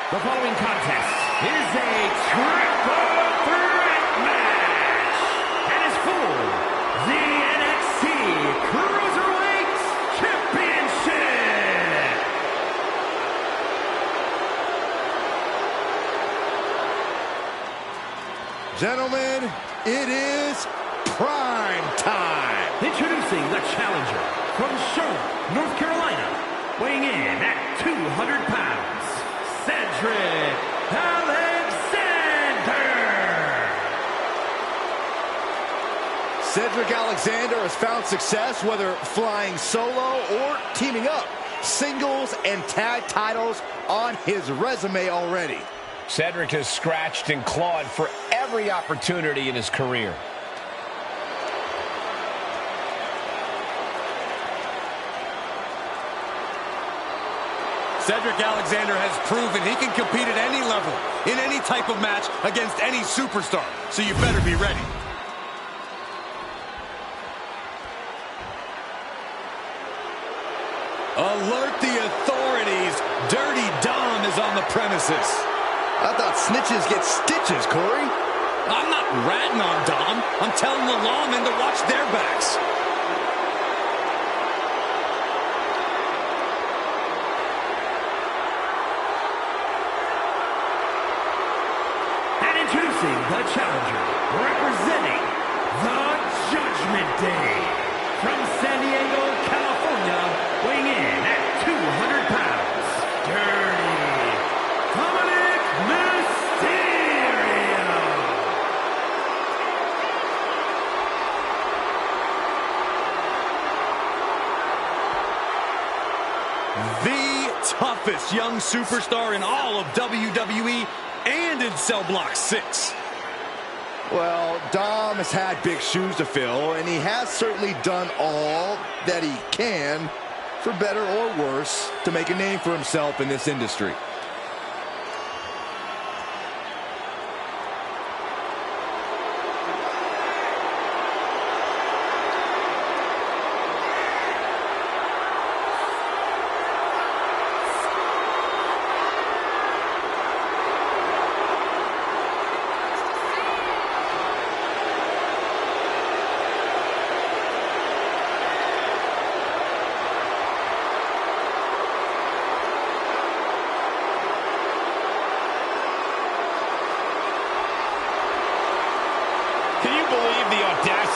The following contest is a triple threat match and is for the NXT Cruiserweight Championship. Gentlemen, it is prime time. Introducing the challenger from Charlotte, North Carolina, weighing in at 200 pounds. Cedric Alexander! Cedric Alexander has found success whether flying solo or teaming up. Singles and tag titles on his resume already. Cedric has scratched and clawed for every opportunity in his career. Cedric Alexander has proven he can compete at any level, in any type of match, against any superstar. So you better be ready. Alert the authorities. Dirty Dom is on the premises. I thought snitches get stitches, Corey. I'm not ratting on Dom. I'm telling the lawmen to watch their backs. Introducing the challenger, representing the Judgment Day, from San Diego, California, weighing in at 200 pounds, Dirty Dominik Mysterio. The toughest young superstar in all of WWE and in Cell Block 6. Well, Dom has had big shoes to fill, and he has certainly done all that he can, for better or worse, to make a name for himself in this industry.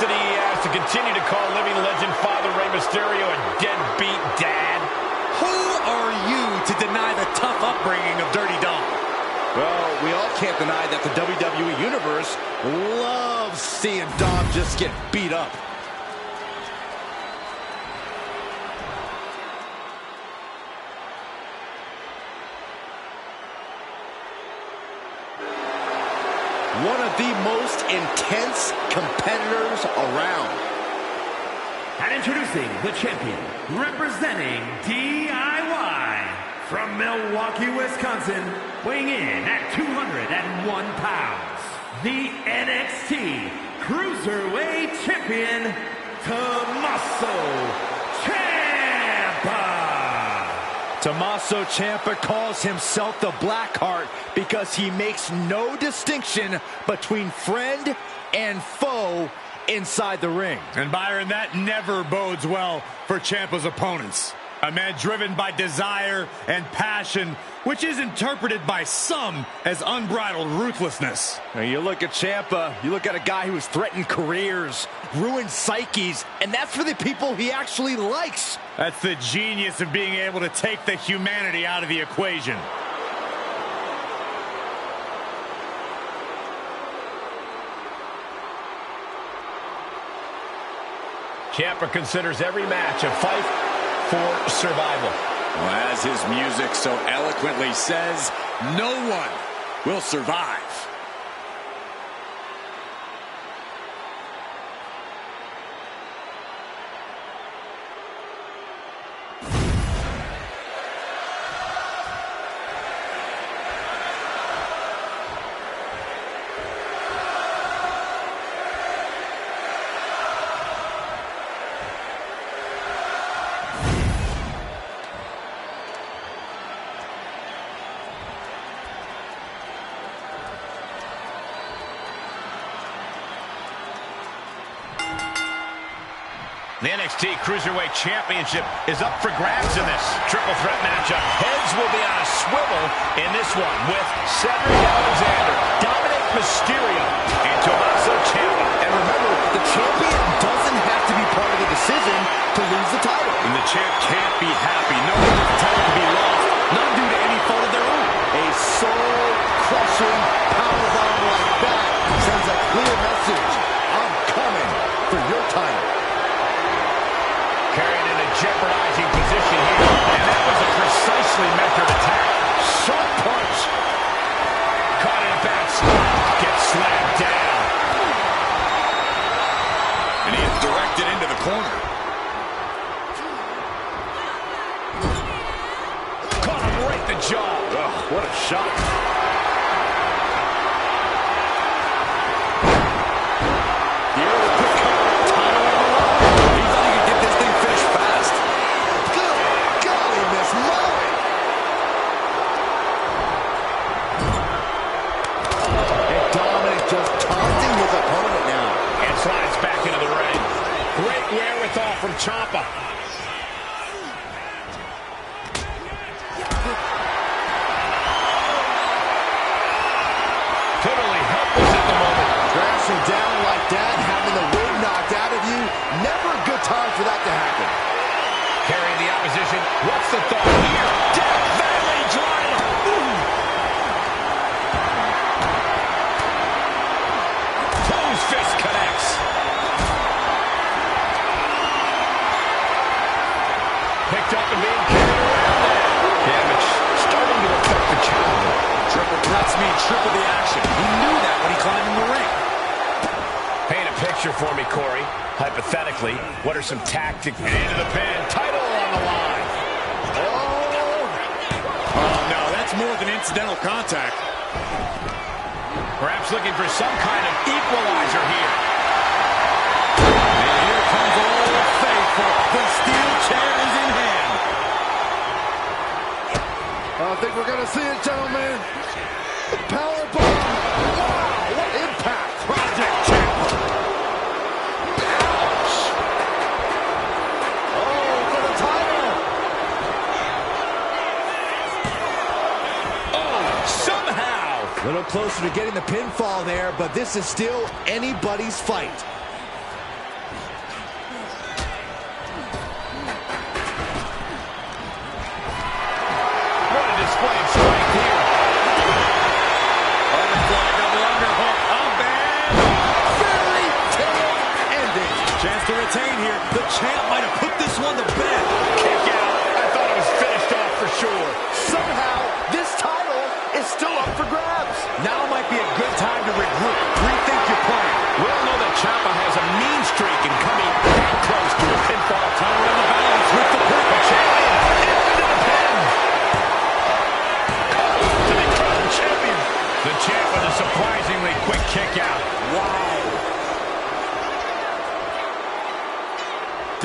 He has to continue to call living legend Father Rey Mysterio a deadbeat dad. Who are you to deny the tough upbringing of Dirty Dom? Well, we all can't deny that the WWE Universe loves seeing Dom just get beat up. One of the most intense competitors around. And introducing the champion, representing DIY, from Milwaukee, Wisconsin, weighing in at 201 pounds, the NXT Cruiserweight Champion, Tommaso Ciampa. Tommaso Ciampa calls himself the Blackheart because he makes no distinction between friend and foe inside the ring. And Byron, that never bodes well for Ciampa's opponents. A man driven by desire and passion, which is interpreted by some as unbridled ruthlessness. Now you look at Ciampa, you look at a guy who has threatened careers, ruined psyches, and that's for the people he actually likes. That's the genius of being able to take the humanity out of the equation. Ciampa considers every match a fight for survival. Well, as his music so eloquently says, no one will survive. The NXT Cruiserweight Championship is up for grabs in this triple threat matchup. Heads will be on a swivel in this one with Cedric Alexander, Dominik Mysterio, and Tommaso Ciampa. And remember, the champion doesn't have to be part of the decision to lose the title. And the champ can't be happy knowing that the title can be lost, not due to any fault of their own. A soul-crushing powerbomb like that sends a clear message. I'm coming for your title. Carried in a jeopardizing position here, and that was a precisely measured attack. Sharp punch. Caught in a bad spot. Gets slammed down. And he is directed into the corner. Caught him right in the jaw. Oh, what a shot. Here with the cover. Title on the line. He thought he could get this thing finished fast. Good golly, Miss Molly. And Dominik just taunting his opponent now. And slides back into the ring. Great wherewithal from Ciampa. Totally helpless at the moment. Crashing down like that, having the wind knocked out of you. Never a good time for that to happen. Carrying the opposition. What's the thought here? Death Valley Driver. Toes fist connects. Picked up and being carried around there. Damage starting to affect the challenger. Triple threats mean triple the action. He knew that when he climbed in the ring. Paint a picture for me, Corey. Hypothetically, what are some tactics? Into the pin. Title on the line. Oh, no, that's more than incidental contact. Perhaps looking for some kind of equalizer here. And here comes Old Faithful. The steel chair is in hand. I think we're going to see it, gentlemen. Powerbomb. Wow, what impact. Project Champ. Ouch. Oh, for the title. Oh, somehow. A little closer to getting the pinfall there, but this is still anybody's fight. What a display of strength here. Butterfly double underhook. Oh, man. Fairy tale ending. Chance to retain here. The champ might have put this one to bed. Kick out. I thought it was finished off for sure. Somehow, this title is still up for grabs. Now might be a good time to regroup. Rethink your plan. We all know that Ciampa has a mean streak in coming that close to a pinfall. Time around the balance with the pin. The champion into the pin. To become champion. The champ with a surprisingly quick kick out. Wow.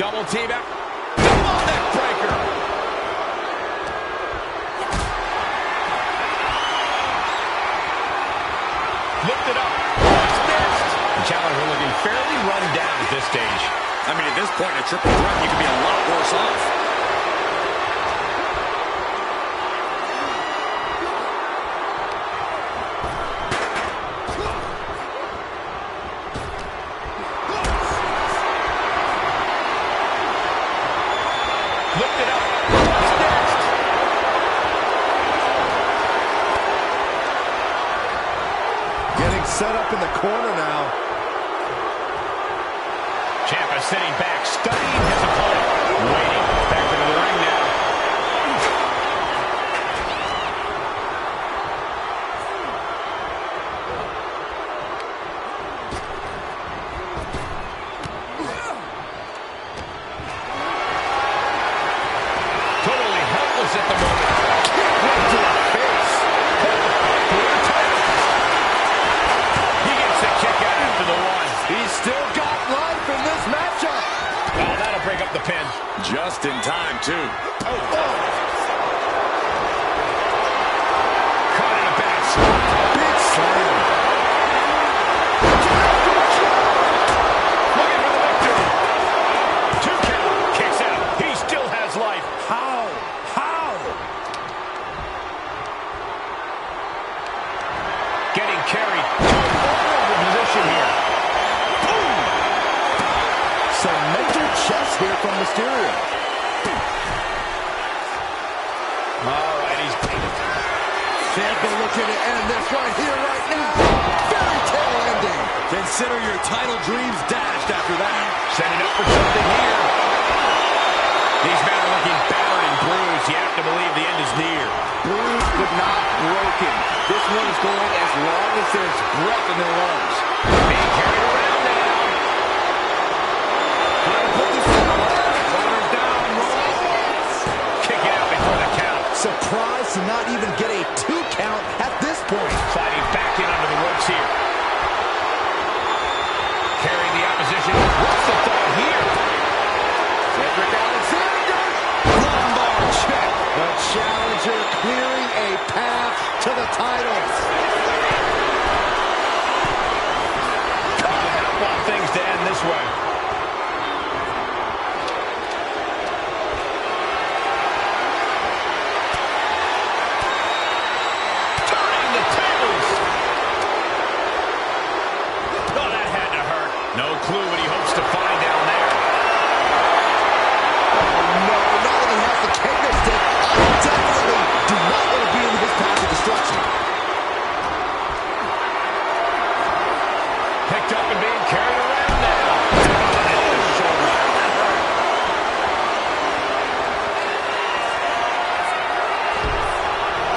Double team out. Double neck breaker. Lifted up. It's missed. The challenger looking fairly run down at this stage. I mean, at this point in a triple threat, you could be a lot worse off. Lifted up. It's next. Getting set up in the corner now. Ciampa sitting back, studying his opponent. Waiting. Back into the ring now. Totally helpless at the moment. Right to the face. He gets the kick out after the one. He's still got life in this matchup. Oh, that'll break up the pin. Just in time, too. Caught in a bad spot. Big slam. Looking for the victory. 2 How? How? Getting carried to a vulnerable position here. Boom! Some mental chess here from Mysterio. All right, he's... Ciampa looking to end this right here, right now. Fairy tale ending. Consider your title dreams dashed after that. Setting up for something here. These men are looking battered and bruised. You have to believe the end is near. Bruised but not broken. This one's going as long as there's breath in their lungs. Being carried around now. Trying to put this one on. Shoulders down, Rollins. Kick it out before the count. Surprised to not even get a 2 count at this point. Sliding back in under the ropes here. Carrying the opposition. What's the thought here? Cedric Alexander. Lumbar check. The challenger clearing a path to the titles. I don't want things to end this way. Turning the tables. Oh, that had to hurt. No clue what he hopes to find down there. No, not that he has the candlestick. I definitely do not want to be in his path of destruction. Picked up and being carried around now.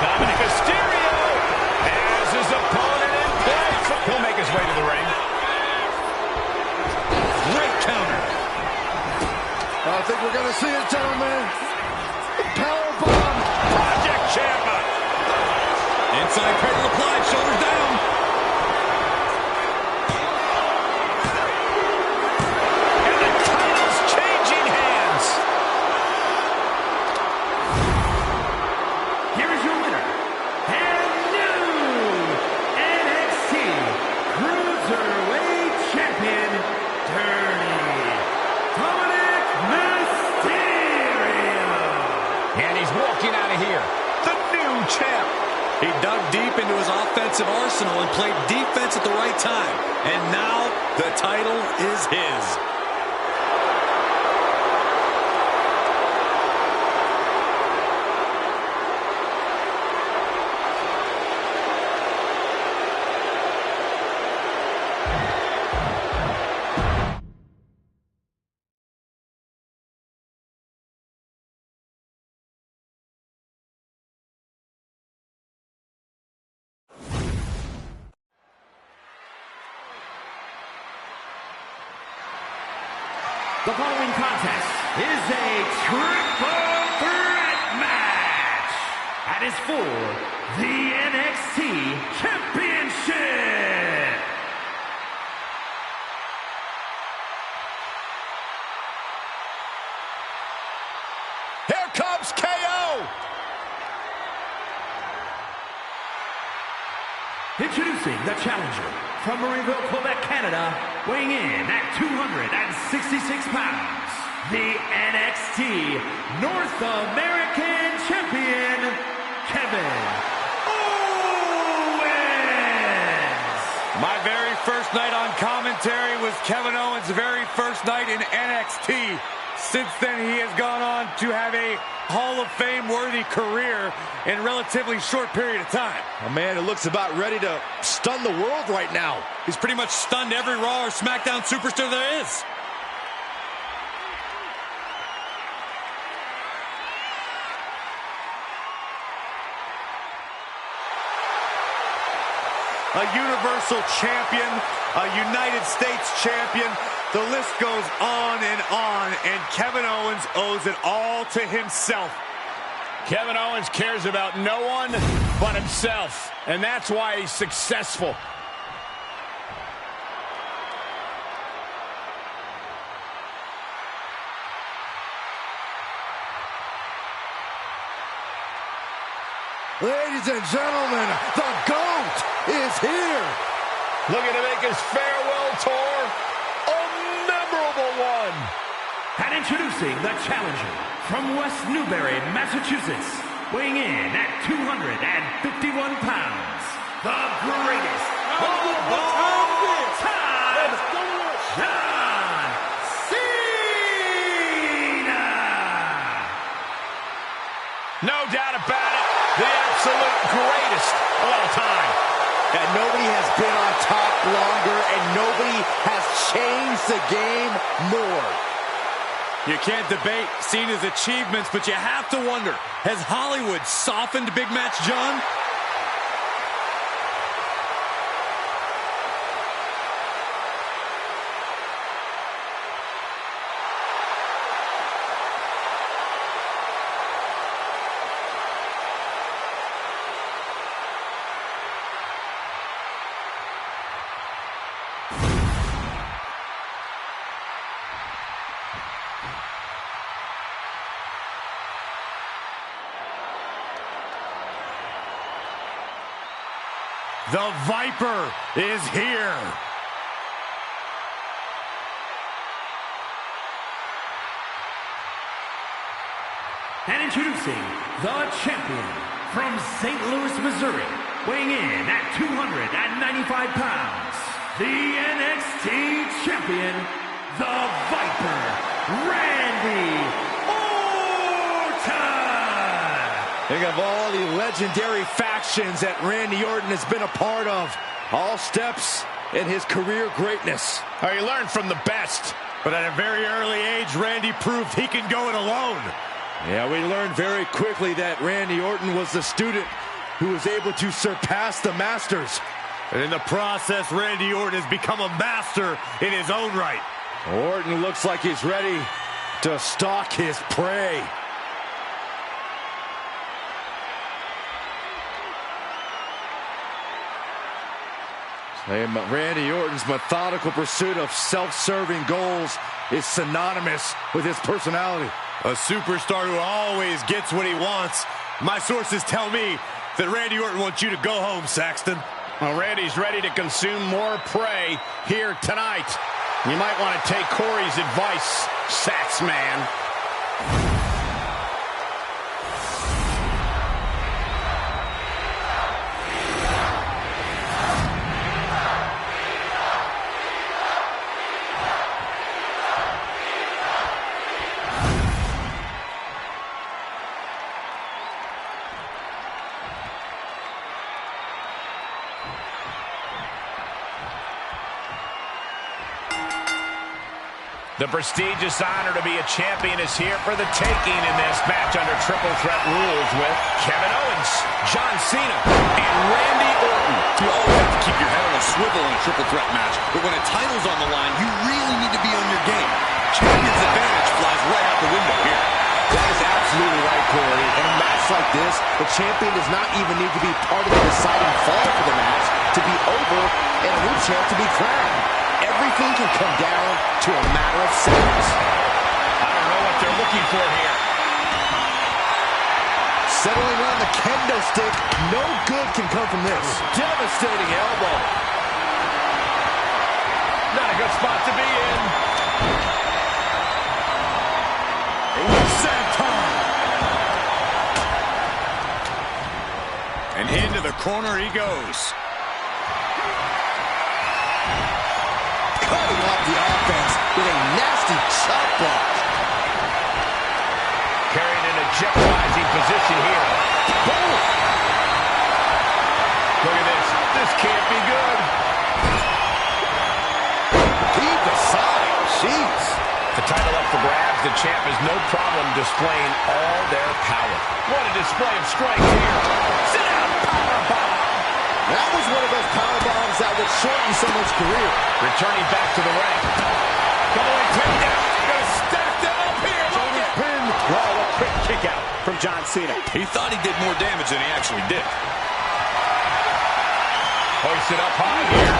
Dominik Mysterio has his opponent in place. He'll make his way to the ring. Great counter. I think we're going to see it, gentlemen. Powerbomb. Project Ciampa. Inside cradle applied, shoulders down. And the title's changing hands. Here is your winner, and new NXT Cruiserweight Champion, Dominik Mysterio. And he's walking out of here. The new champ. He dug deep into his offensive arsenal and played defense at the right time. And now the title is his. The following contest is a triple threat match and is for the NXT Championship. Here comes KO. Introducing the challenger from Marieville, Quebec, Canada, weighing in at 266 pounds, the NXT North American Champion, Kevin Owens. My very first night on commentary was Kevin Owens' very first night in NXT. Since then, he has gone on to have a Hall of Fame-worthy career in a relatively short period of time. A man who looks about ready to stun the world right now. He's pretty much stunned every Raw or SmackDown superstar there is. A Universal Champion, a United States Champion. The list goes on, and Kevin Owens owes it all to himself. Kevin Owens cares about no one but himself, and that's why he's successful. Ladies and gentlemen, the GOAT is here. Looking to make his farewell tour a memorable one. And introducing the challenger from West Newbury, Massachusetts, weighing in at 251 pounds, the greatest of all time, John Cena! No doubt about it, the absolute greatest of all time. And nobody has been on top longer, and nobody has changed the game more. You can't debate Cena's achievements, but you have to wonder, has Hollywood softened Big Match John? The Viper is here. And introducing the champion from St. Louis, Missouri, weighing in at 295 pounds, the NXT champion, the Viper, Randy Orton! Think of all the legendary factions that Randy Orton has been a part of. All steps in his career greatness. Oh, he learned from the best. But at a very early age, Randy proved he can go it alone. Yeah, we learned very quickly that Randy Orton was the student who was able to surpass the masters. And in the process, Randy Orton has become a master in his own right. Orton looks like he's ready to stalk his prey. Randy Orton's methodical pursuit of self-serving goals is synonymous with his personality. A superstar who always gets what he wants. My sources tell me that Randy Orton wants you to go home, Saxton. Well, Randy's ready to consume more prey here tonight. You might want to take Corey's advice, Sax man. The prestigious honor to be a champion is here for the taking in this match under triple threat rules with Kevin Owens, John Cena, and Randy Orton. You always have to keep your head on a swivel in a triple threat match, but when a title's on the line, you really need to be on your game. Champion's advantage flies right out the window here. That is absolutely right, Corey. In a match like this, the champion does not even need to be part of the deciding fall for the match to be over and a new champ to be crowned. Everything can come down to a matter of seconds. I don't know what they're looking for here. Settling on the kendo stick. No good can come from this. Devastating elbow. Not a good spot to be in. And into the corner he goes. Cutting off the offense with a nasty chop block. Carried in a jeopardizing position here. Boom! Look at this. This can't be good. Leave the side. Jeez. The title up for grabs. The champ has no problem displaying all their power. What a display of strength here. Sit down, powerbomb. That was one of those power bombs that would shorten someone's career. Returning back to the ring. Going takedown. Gonna stack them up here. Look at Pin. Wow, a quick kick out from John Cena. He thought he did more damage than he actually did. hoisted up high here.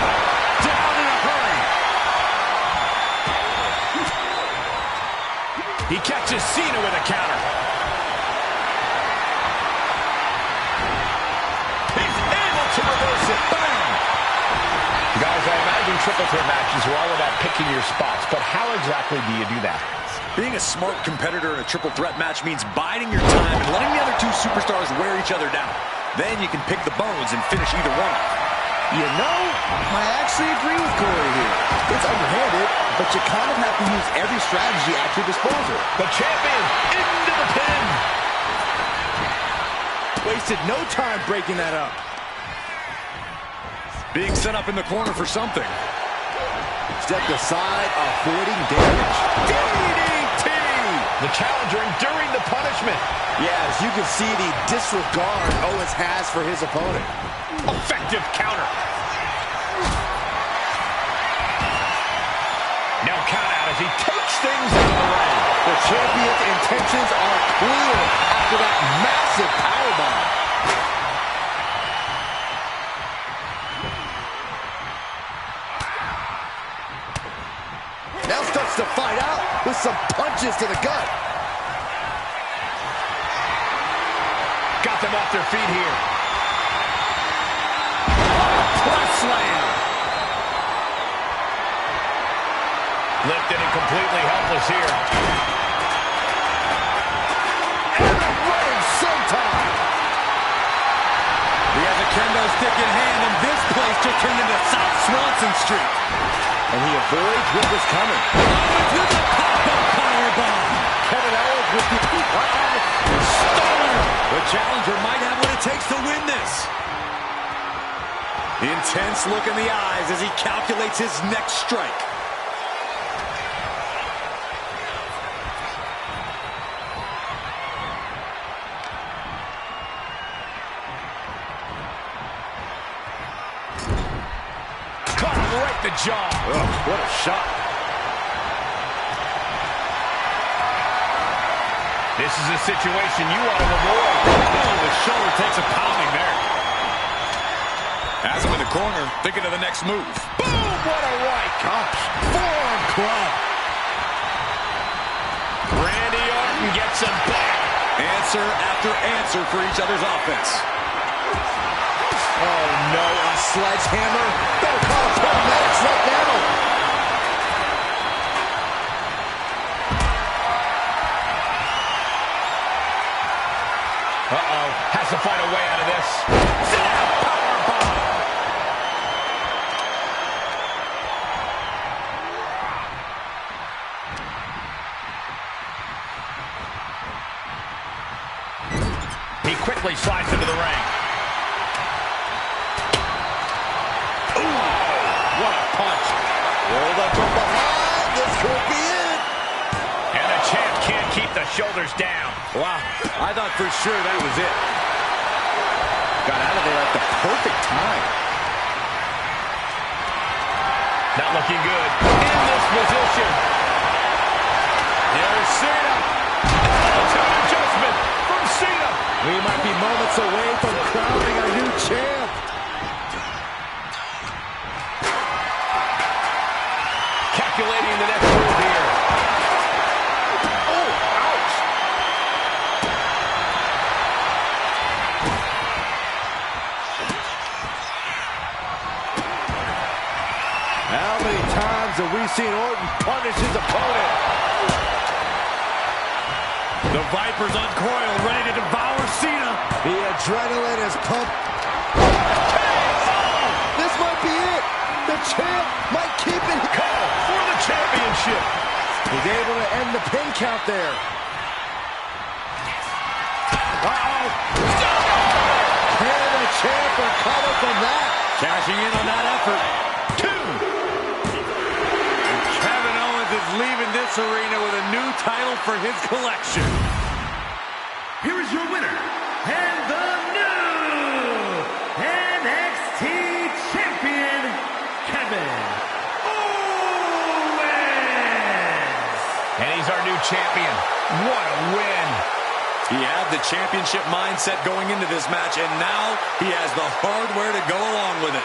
Down in a hurry. He catches Cena with a counter. He's able to reverse it. Bam! Guys, I imagine triple threat matches are all about picking your spots, but how exactly do you do that? Being a smart competitor in a triple threat match means biding your time and letting the other two superstars wear each other down. Then you can pick the bones and finish either one off. You know, I actually agree with Corey here. It's underhanded, but you kind of have to use every strategy at your disposal. The champion into the pin. Wasted no time breaking that up. Being set up in the corner for something. Stepped aside, avoiding damage. DDT! The challenger enduring the punishment. Yeah, as you can see, the disregard Owens has for his opponent. Effective counter. Now count out as he takes things out of the ring. The champion's intentions are clear after that massive powerbomb. Now starts to fight out with some punches to the gut. Got them off their feet here. Press slam. Lifted and completely helpless here. And a running sometime. He has a kendo stick in hand, and this place just turned into South Swanson Street. And he avoids what was coming. Owens with a pop-up powerbomb. Kevin Owens with the Stunner. The challenger might have what it takes to win this. Intense look in the eyes as he calculates his next strike. Caught him right in the jaw. Ugh, what a shot. This is a situation you want to avoid. Oh, the shoulder takes a pounding there. Has him in the corner, thinking of the next move. Boom! What a right. Gosh, forearm club. Randy Orton gets him back. Answer after answer for each other's offense. Oh no, a sledgehammer. Better call paramedics right now. Uh-oh, has to find a way out of this. Powerbomb. He quickly slides into the ring. Ooh, what a punch. Rolled up from behind. This could be it. And the champ can't keep the shoulders down. Wow, I thought for sure that was it. Got out of there at the perfect time. Not looking good in this position. There's Cena. Attitude adjustment from Cena. We might be moments away from crowning our new champ. Calculating the next move here. Oh, ouch. How many times have we seen Orton punish his opponent? The Viper's uncoiled, ready to devour Cena. The adrenaline is pumped. This might be it. The champ might keep it. Call for the championship. He's able to end the pin count there. Uh-oh. Can the champ recover from that? Cashing in on that effort. Kevin Owens is leaving this arena with a new title for his collection. Here is your winner, and the new NXT Champion, Kevin Owens! And he's our new champion. What a win. He had the championship mindset going into this match, and now he has the hardware to go along with it.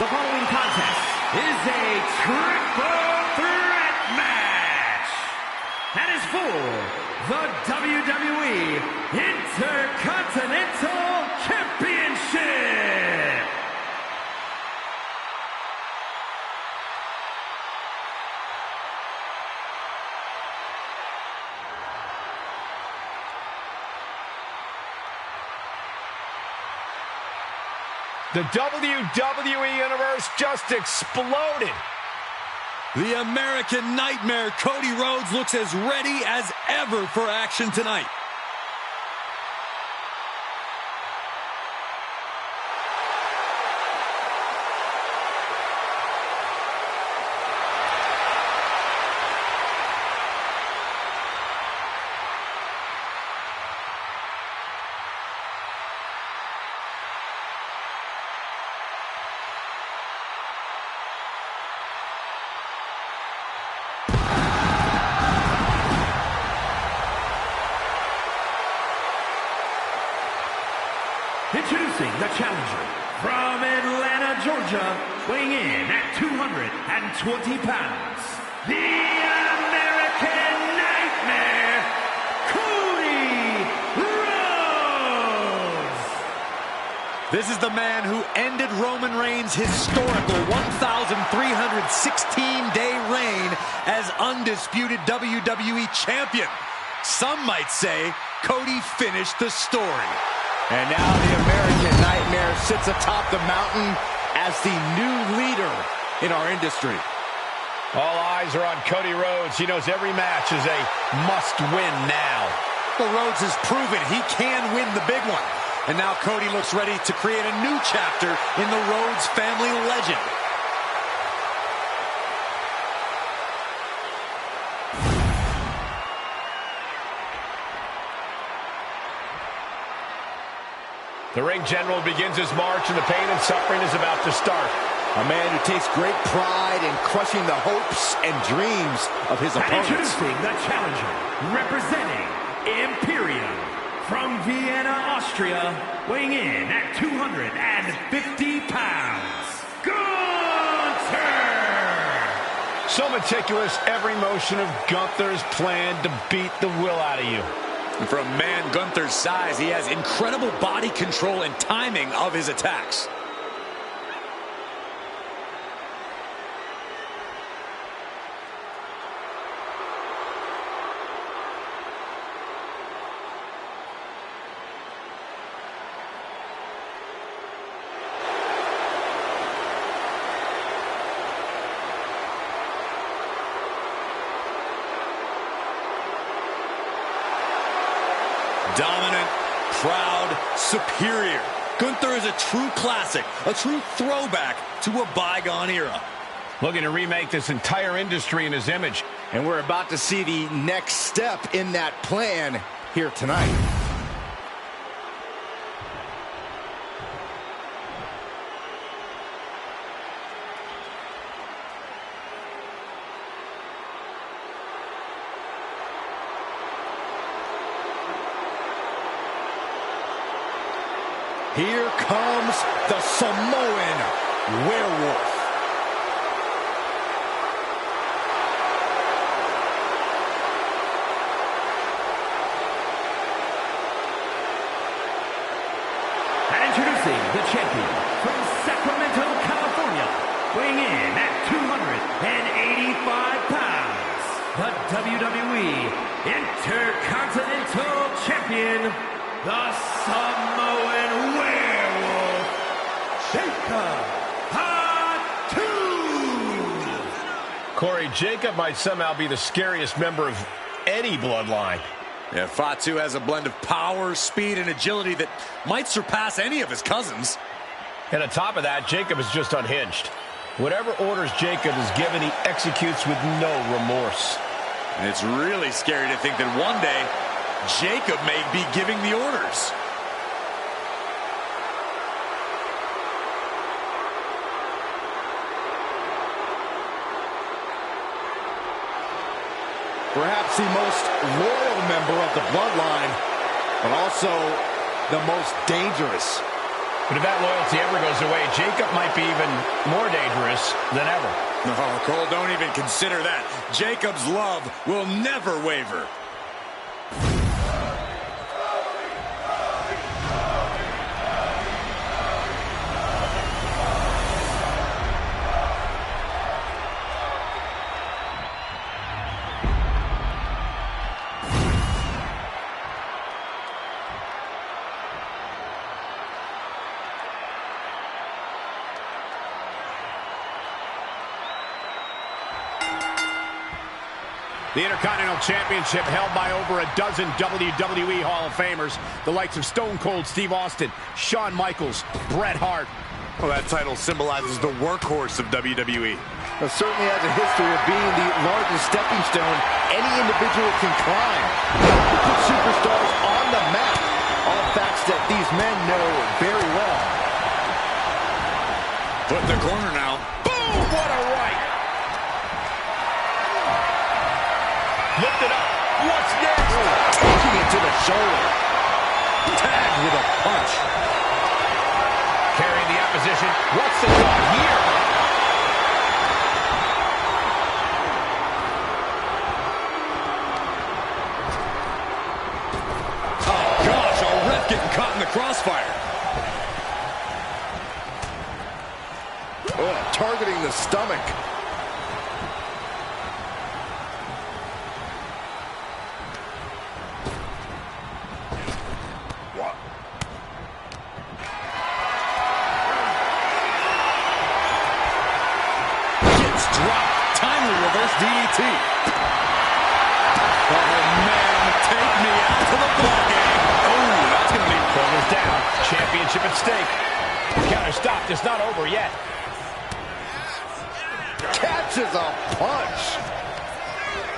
The following contest is a triple threat match. That is for the WWE Intercontinental Championship. The WWE Universe just exploded. The American Nightmare, Cody Rhodes, looks as ready as ever for action tonight. Introducing the challenger from Atlanta, Georgia, weighing in at 220 pounds, the American Nightmare, Cody Rhodes! This is the man who ended Roman Reigns' historical 1,316-day reign as undisputed WWE champion. Some might say Cody finished the story. And now the American Nightmare sits atop the mountain as the new leader in our industry. All eyes are on Cody Rhodes. He knows every match is a must-win now. Well, Rhodes has proven he can win the big one. And now Cody looks ready to create a new chapter in the Rhodes family legend. The ring general begins his march, and the pain and suffering is about to start. A man who takes great pride in crushing the hopes and dreams of his opponents. Introducing the challenger, representing Imperium from Vienna, Austria, weighing in at 250 pounds, Gunther! So meticulous, every motion of Gunther's plan to beat the will out of you. And for a man Gunther's size, he has incredible body control and timing of his attacks. Dominant, proud, superior. Gunther is a true classic, a true throwback to a bygone era. Looking to remake this entire industry in his image. And we're about to see the next step in that plan here tonight. Here comes the Samoan Werewolf. And introducing the champion from Sacramento, California, weighing in at 285 pounds, the WWE Intercontinental Champion, the Samoan Werewolf, Jacob Fatu! Corey, Jacob might somehow be the scariest member of any bloodline. Yeah, Fatu has a blend of power, speed, and agility that might surpass any of his cousins. And on top of that, Jacob is just unhinged. Whatever orders Jacob is given, he executes with no remorse. And it's really scary to think that one day, Jacob may be giving the orders. Perhaps the most loyal member of the bloodline, but also the most dangerous. But if that loyalty ever goes away, Jacob might might be even more dangerous than ever. No, Cole, don't even consider that. Jacob's love will never waver. The Intercontinental Championship held by over a dozen WWE Hall of Famers, the likes of Stone Cold Steve Austin, Shawn Michaels, Bret Hart. Well, that title symbolizes the workhorse of WWE. It certainly has a history of being the largest stepping stone any individual can climb. To put superstars on the map, all facts that these men know very well. Put in the corner now. Boom! What a right! Lift it up. What's next? Taking it to the shoulder. Tagged with a punch. Carrying the opposition. What's the thought here? Oh, gosh, a ref getting caught in the crossfire. Oh, targeting the stomach. DDT. Oh, man, take me out to the ballgame. Oh, that's going to be corners down. Championship at stake. Counter stopped. It's not over yet. Catches a punch.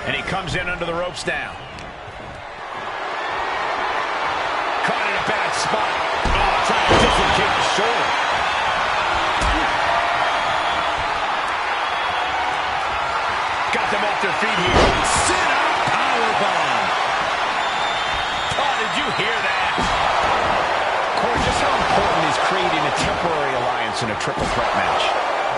And he comes in under the ropes now. Caught in a bad spot. Oh, trying to dislocate the shoulder. Got them off their feet here. Cena powerbomb. Oh, did you hear that? Corey, just how important is creating a temporary alliance in a triple threat match?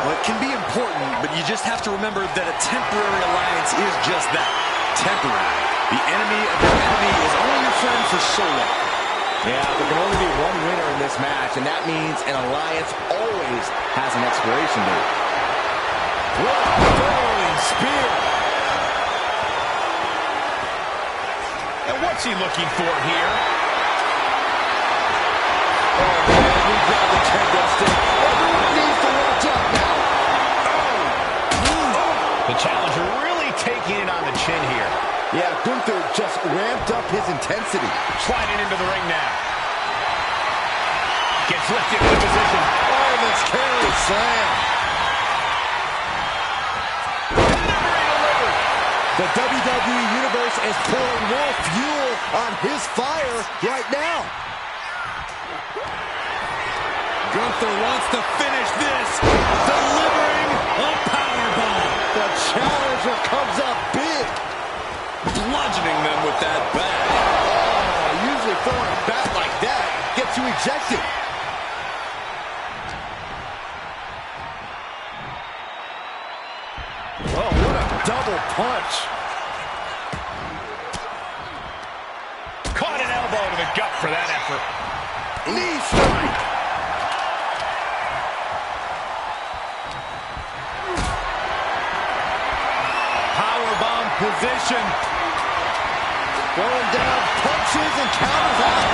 Well, it can be important, but you just have to remember that a temporary alliance is just that, temporary. The enemy of your enemy is only your friend for so long. Yeah, there can only be one winner in this match, and that means an alliance always has an expiration date. What a throwing spear. And what's he looking for here? Oh, man, we grabbed the kendo stick. Everyone needs to watch out now. The challenger really taking it on the chin here. Yeah, Gunther just ramped up his intensity. Sliding into the ring now. Gets lifted into position. Oh, this carry slam. The WWE Universe is pouring more fuel on his fire right now. Gunther wants to finish this, delivering a powerbomb. The challenger comes up big. Bludgeoning them with that bat. Oh, usually throwing a bat like that gets you ejected. Oh, what a double punch. Caught an elbow to the gut for that effort. Knee strike. Powerbomb position. Throwing down punches and counters out.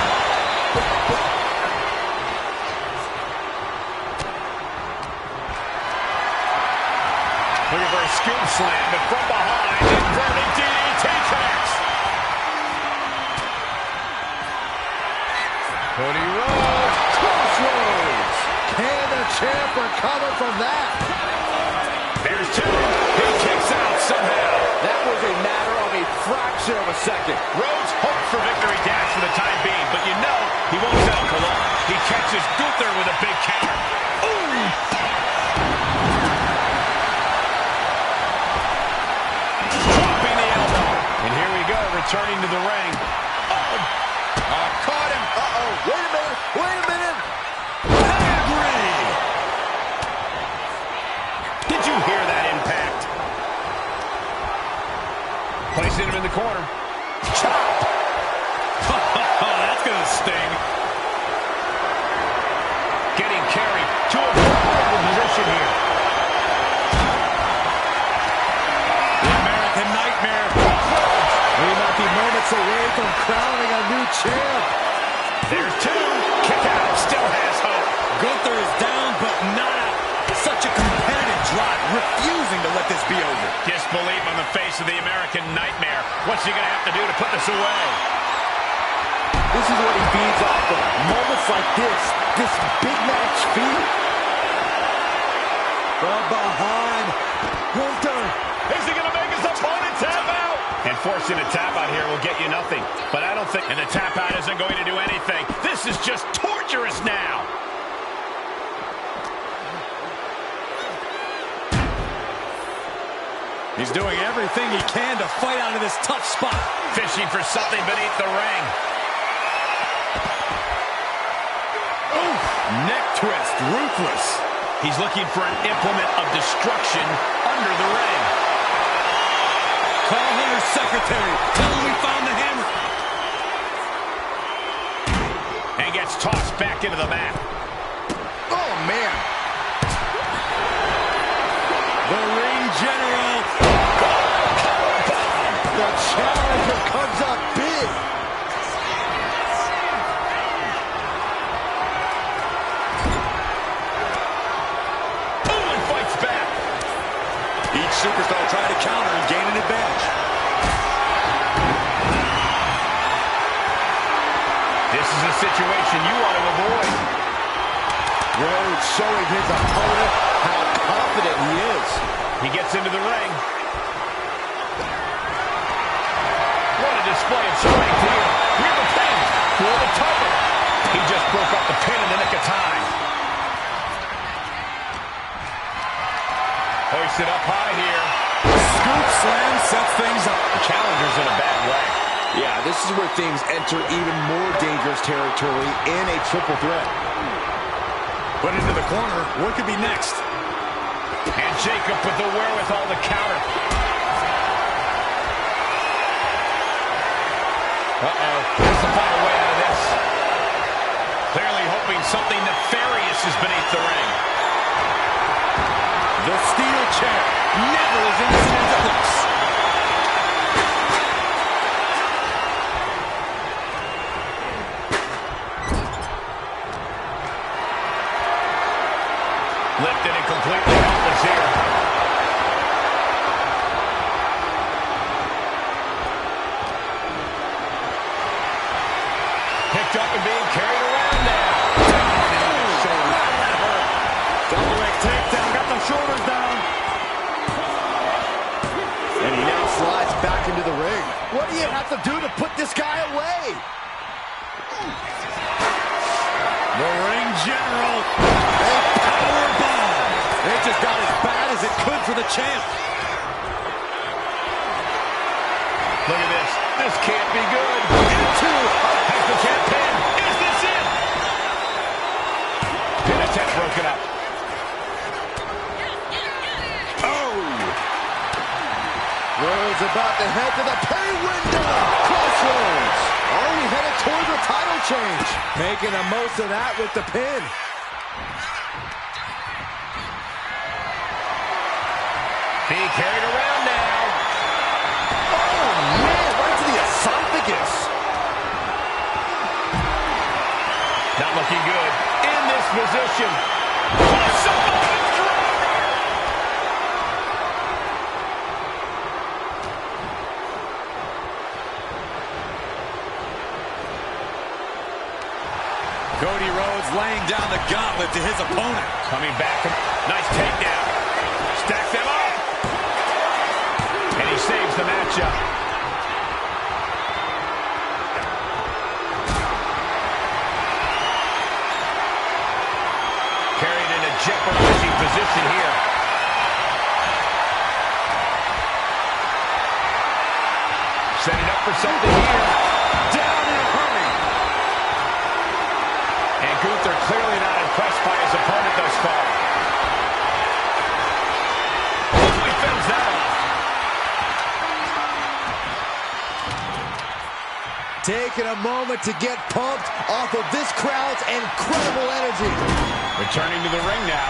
Looking for a scoop slam, but from behind, inverted DDT connects. Cody Rhodes, Crossroads. Can the champ recover from that? There's two. He kicks out somehow. That was a matter of a fraction of a second. Rhodes hopes for victory dash for the time being, but you know he won't settle for long. He catches Gunther with a big counter. Ooh! Dropping the elbow. And here we go, returning to the ring. Caught him. Uh-oh. Wait a minute. Wait a minute. Pedigree. corner. Chop! Oh, that's going to sting. Getting carried to a vulnerable position here. The American Nightmare. We might be moments away from crowning a new champ. There's two. Kick out. Still has hope. Gunther is down, but not out. Such a competitive drive, refusing to let this be over. Disbelief on the face of the American Nightmare. What's he going to have to do to put this away? This is what he feeds off of. Moments like this big match feed. From behind, Gunther. Is he going to make his opponent tap out? And forcing a tap out here will get you nothing. But I don't think, and the tap out isn't going to do anything. This is just torturous now. He's doing everything he can to fight out of this tough spot. Fishing for something beneath the ring. Oof, neck twist, ruthless. He's looking for an implement of destruction under the ring. Call Hunter's secretary. Tell him we found the hammer. And gets tossed back into the mat. Oh, man. The ring general. The challenger comes up big. Owen fights back. Each superstar trying to counter and gain an advantage. This is a situation you want to avoid. Rhodes showing his opponent how confident he is. He gets into the ring. What a display of strength here. Rear the pin. For the cover. He just broke up the pin in the nick of time. Hoisted up high here. Scoop slam sets things up. The challenger's in a bad way. Yeah, this is where things enter even more dangerous territory in a triple threat. Put into the corner. What could be next? And Jacob with the wherewithal to counter. Uh-oh. Has to find a way out of this. Clearly hoping something nefarious is beneath the ring. The steel chair. Never as innocent as it looks. Lifted and completely helpless here. Picked up and being carried around now. Double leg takedown. Got the shoulders down. And he now slides back into the ring. What do you have to do to put this guy away? The ring general. A power bomb. It just got as bad as it could for the champ. Look at this. This can't be good. Into. Has the champ pinned. Is this it? Pin attempt broken up. Oh! Rhodes about to head to the pay window. Crossroads. Are we headed towards a title change? Making the most of that with the pin. Being carried around now. Oh, man, right to the esophagus. Not looking good. In this position. Samoan driver. Cody Rhodes laying down the gauntlet to his opponent. Coming back. Nice takedown. Stack them up. And he saves the matchup. Carried in a jeopardizing position here. Setting up for something here. Down in a hurry. And Gunther clearly not impressed by his opponent thus far. Oh, he fends that off. Taking a moment to get pumped off of this crowd's incredible energy. Returning to the ring now.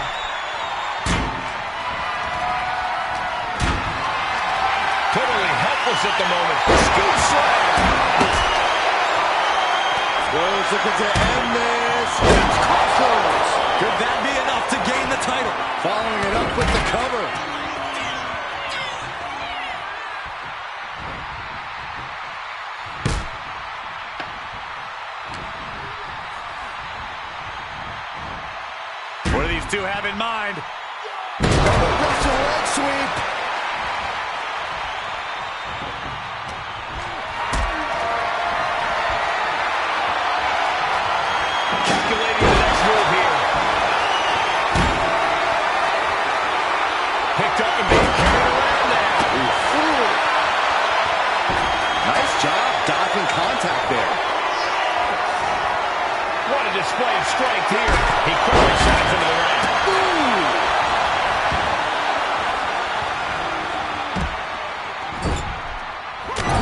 Totally helpless at the moment. Scoop slam. Rhodes looking to end this. Crossroads. Could that be enough to gain the title? Following it up with the cover. What do these two have in mind? Russian leg sweep. Calculating the next move here. Picked up and being carried around now. Ooh. Nice job dodging contact there. What a display of strength here. He quickly sends into the ring.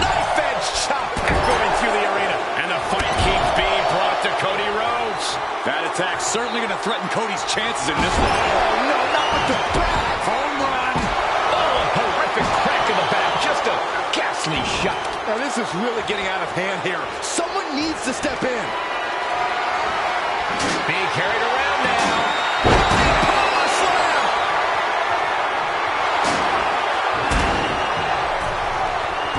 Knife edge chop echoing through the arena. And the fight keeps being brought to Cody Rhodes. That attack's certainly going to threaten Cody's chances in this one. Oh, no, not with the back. Home run. Oh, a horrific crack in the back. Just a ghastly shot. Now this is really getting out of hand here. Someone needs to step in. Being carried around now. Power slam.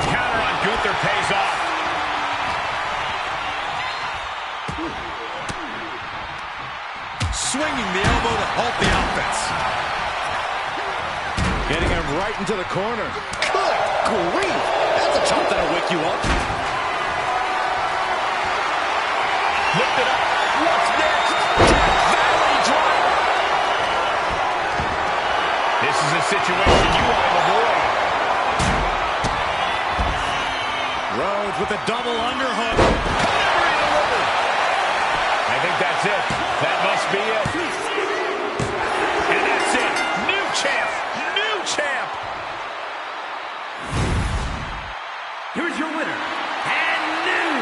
Counter on Gunther pays off. Swinging the elbow to halt the offense. Getting him right into the corner. Good grief. That's a chop that'll wake you up. Lift it up. What's next? Valley driver. This is a situation you want to avoid. Rhodes with a double underhook. I think that's it. That must be it. And that's it. New champ. New champ. Here's your winner, and new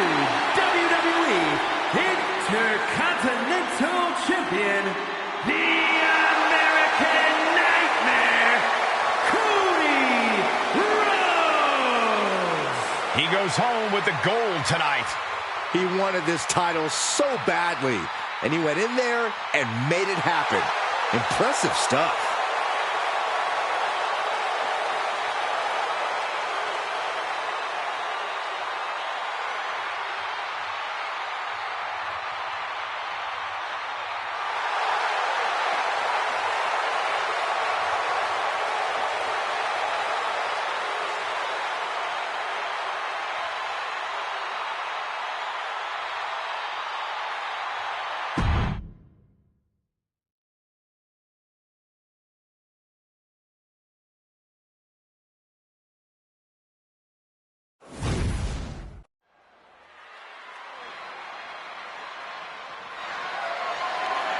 WWE Intercontinental Champion, the American Nightmare, Cody Rhodes. He goes home with the gold tonight. He wanted this title so badly, and he went in there and made it happen. Impressive stuff.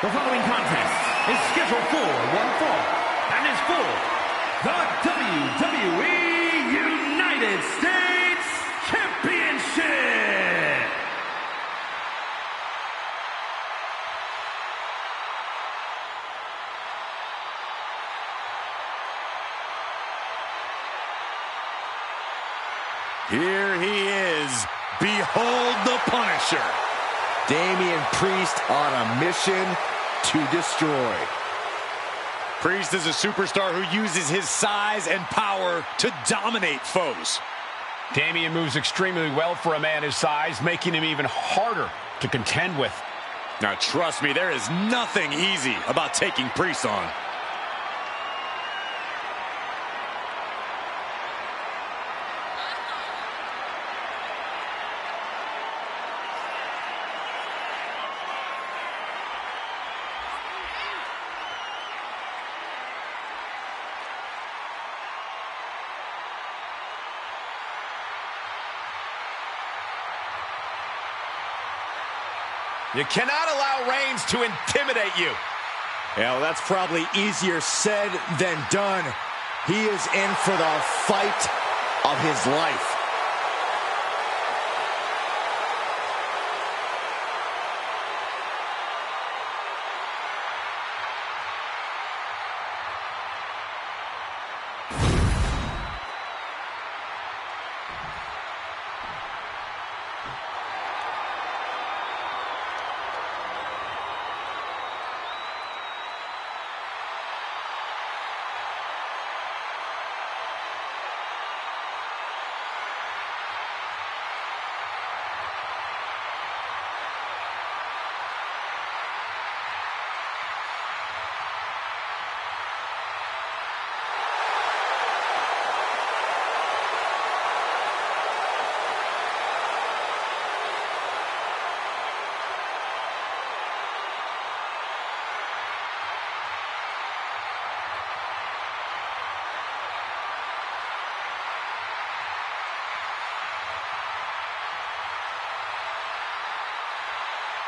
The following contest is scheduled for one fall and is for the WWE United States Championship. Here he is. Behold the Punisher. Damian Priest on a mission to destroy. Priest is a superstar who uses his size and power to dominate foes. Damian moves extremely well for a man his size, making him even harder to contend with. Now trust me, there is nothing easy about taking Priest on. You cannot allow Reigns to intimidate you. Yeah, well, that's probably easier said than done. He is in for the fight of his life.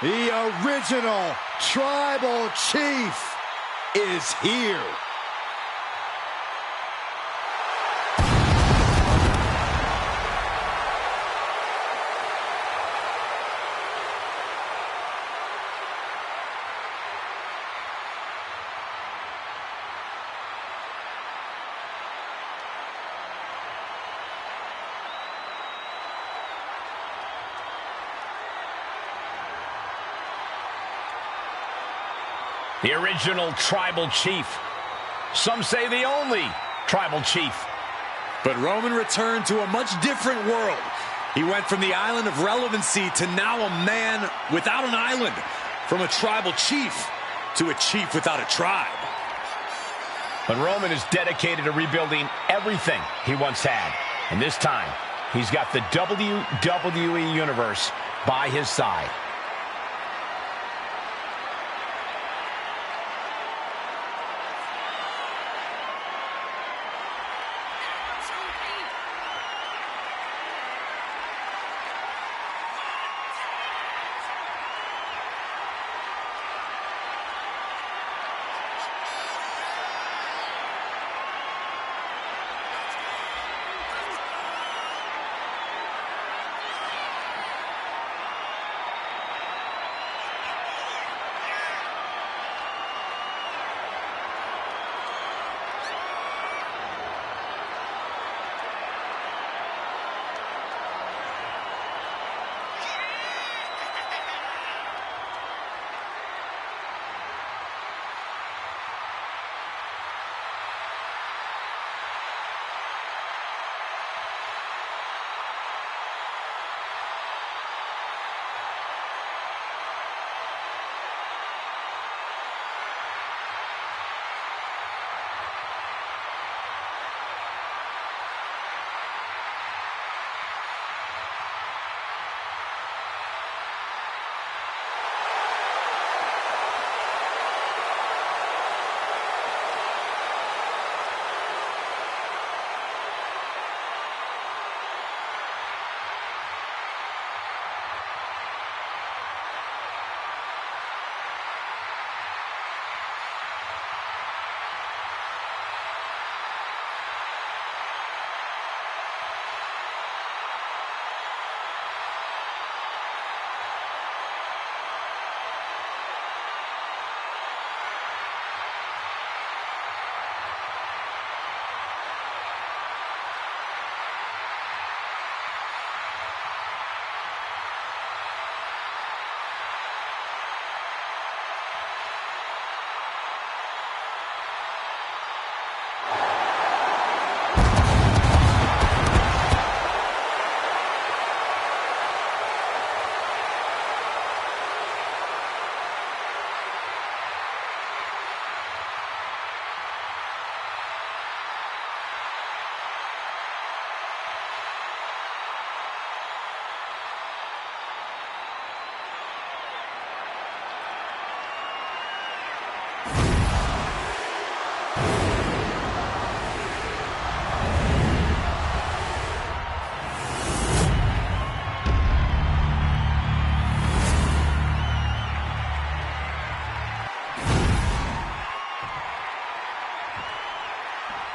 The original Tribal Chief is here. The original Tribal Chief. Some say the only Tribal Chief. But Roman returned to a much different world. He went from the island of relevancy to now a man without an island. From a Tribal Chief to a chief without a tribe. But Roman is dedicated to rebuilding everything he once had. And this time, he's got the WWE Universe by his side.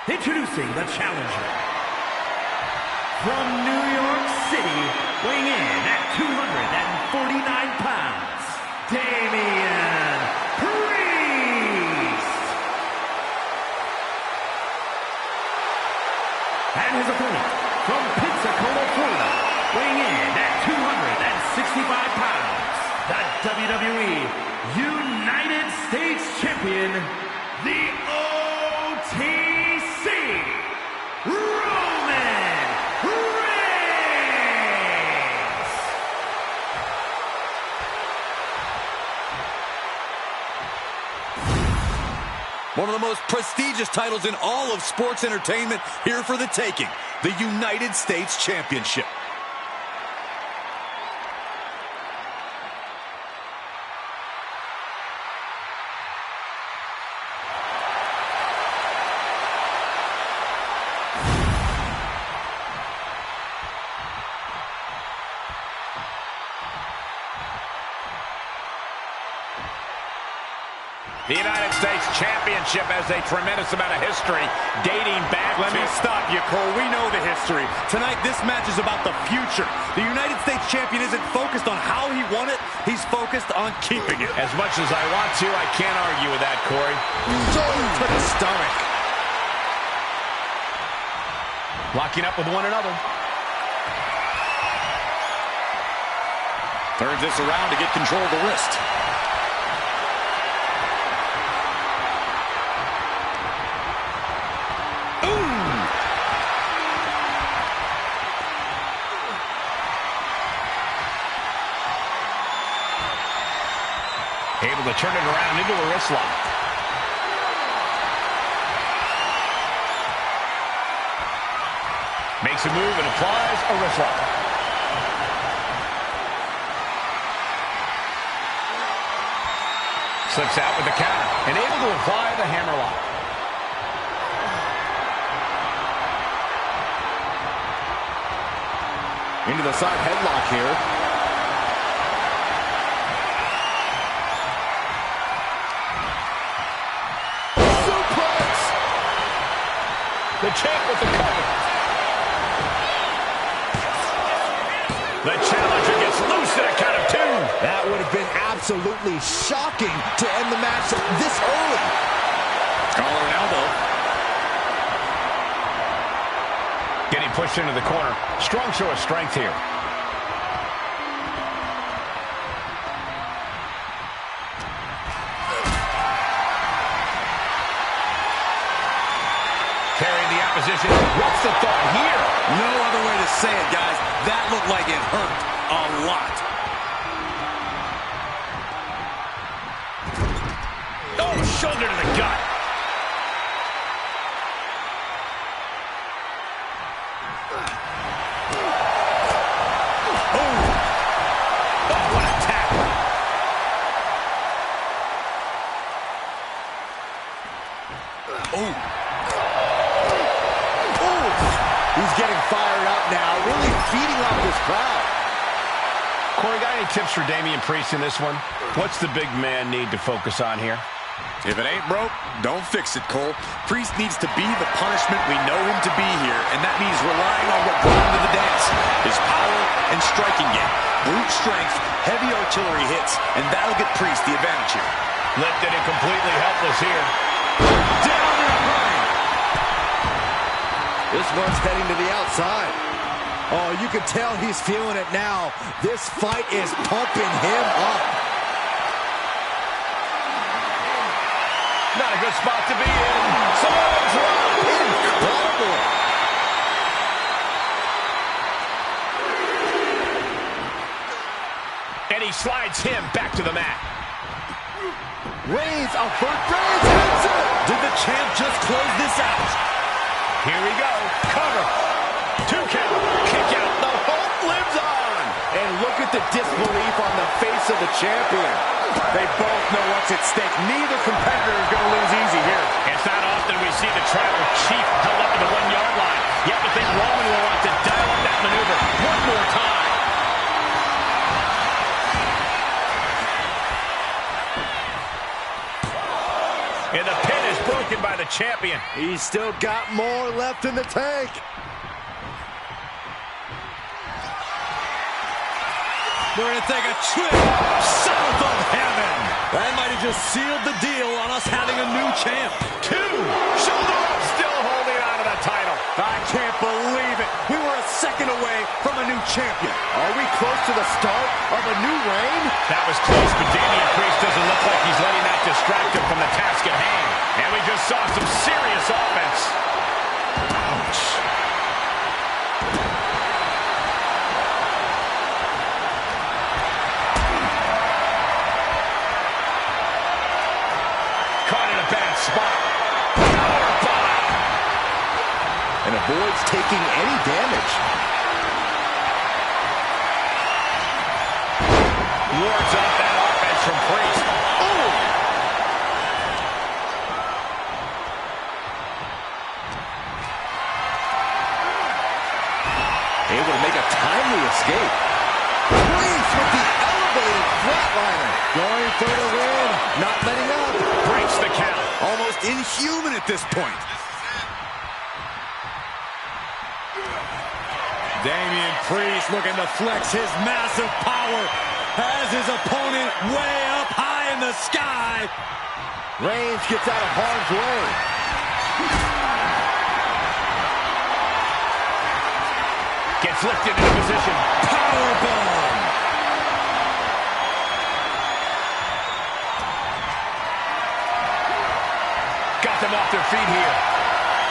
Introducing the challenger. From New York City, weighing in at 249 pounds, Damian Priest. And his opponent, from Pensacola, Florida, weighing in at 265 pounds, the WWE United States Champion, the OTC, Roman Reigns! One of the most prestigious titles in all of sports entertainment, here for the taking, the United States Championship. The United States Championship has a tremendous amount of history dating back Let me stop you, Cole. We know the history. Tonight, this match is about the future. The United States Champion isn't focused on how he won it. He's focused on keeping it. As much as I want to, I can't argue with that, Corey. So to the stomach. Locking up with one another. Turns this around to get control of the wrist. Able to turn it around into a wrist lock. Makes a move and applies a wrist lock. Slips out with the counter and able to apply the hammer lock. Into the side headlock here. The champ with the cover. The challenger gets loose at a count of 2. That would have been absolutely shocking to end the match this early. Collar and elbow. Getting pushed into the corner. Strong show of strength here. Carrying the opposition. What's the thought here? No other way to say it, guys. That looked like it hurt a lot. Oh, shoulder to the gut. Oh, what a tackle. Oh. He's getting fired up now, really feeding off this crowd. Corey, got any tips for Damian Priest in this one? What's the big man need to focus on here? If it ain't broke, don't fix it, Cole. Priest needs to be the punishment we know him to be here, and that means relying on what brought him to the dance. His power and striking game. Brute strength, heavy artillery hits, and that'll get Priest the advantage here. Lifted and completely helpless here. Down and behind. This one's heading to the outside. Oh, you can tell he's feeling it now. This fight is pumping him up. Not a good spot to be in. Samoa drop. Incredible. And he slides him back to the mat. Reigns, Reigns. Did the champ just close this out? Here we go. Cover. 2 count. Kick out. The hope lives on. And look at the disbelief on the face of the champion. They both know what's at stake. Neither competitor is going to lose easy here. It's not often we see the tribal chief held up to the 1-yard line. You have to think Roman will want to dial up that maneuver one more time. And the pin is broken by the champion. He's still got more left in the tank. We're going to take a trip south of heaven. That might have just sealed the deal on us having a new champ. 2. Shoulder up, still holding on to the title. I can't believe it. We were a second away from a new champion. Are we close to the start of a new reign? That was close, but Damian Priest doesn't look like he's letting that distract him from the task at hand. And we just saw some serious offense. Ouch. Caught in a bad spot. Powerbomb. And avoids taking any damage. Wards up that offense from Priest. Oh! Able to make a timely escape. Priest with the elevated flatliner. Going for the win. Not letting up. Break just inhuman at this point. Damian Priest looking to flex his massive power. Has his opponent way up high in the sky. Reigns gets out of harm's way. Gets lifted into position. Powerbomb. Got them off their feet here.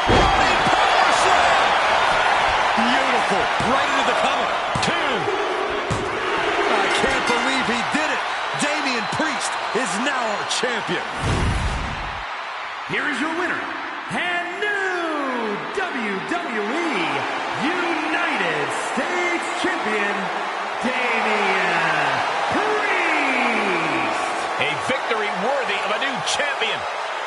Running power slam. Beautiful. Right into the cover. 2. I can't believe he did it. Damian Priest is now our champion. Here is your winner, and new WWE United States Champion, Damian Priest. A victory worthy of a new champion.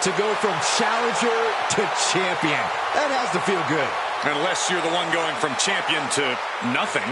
To go from challenger to champion, that has to feel good. Unless you're the one going from champion to nothing.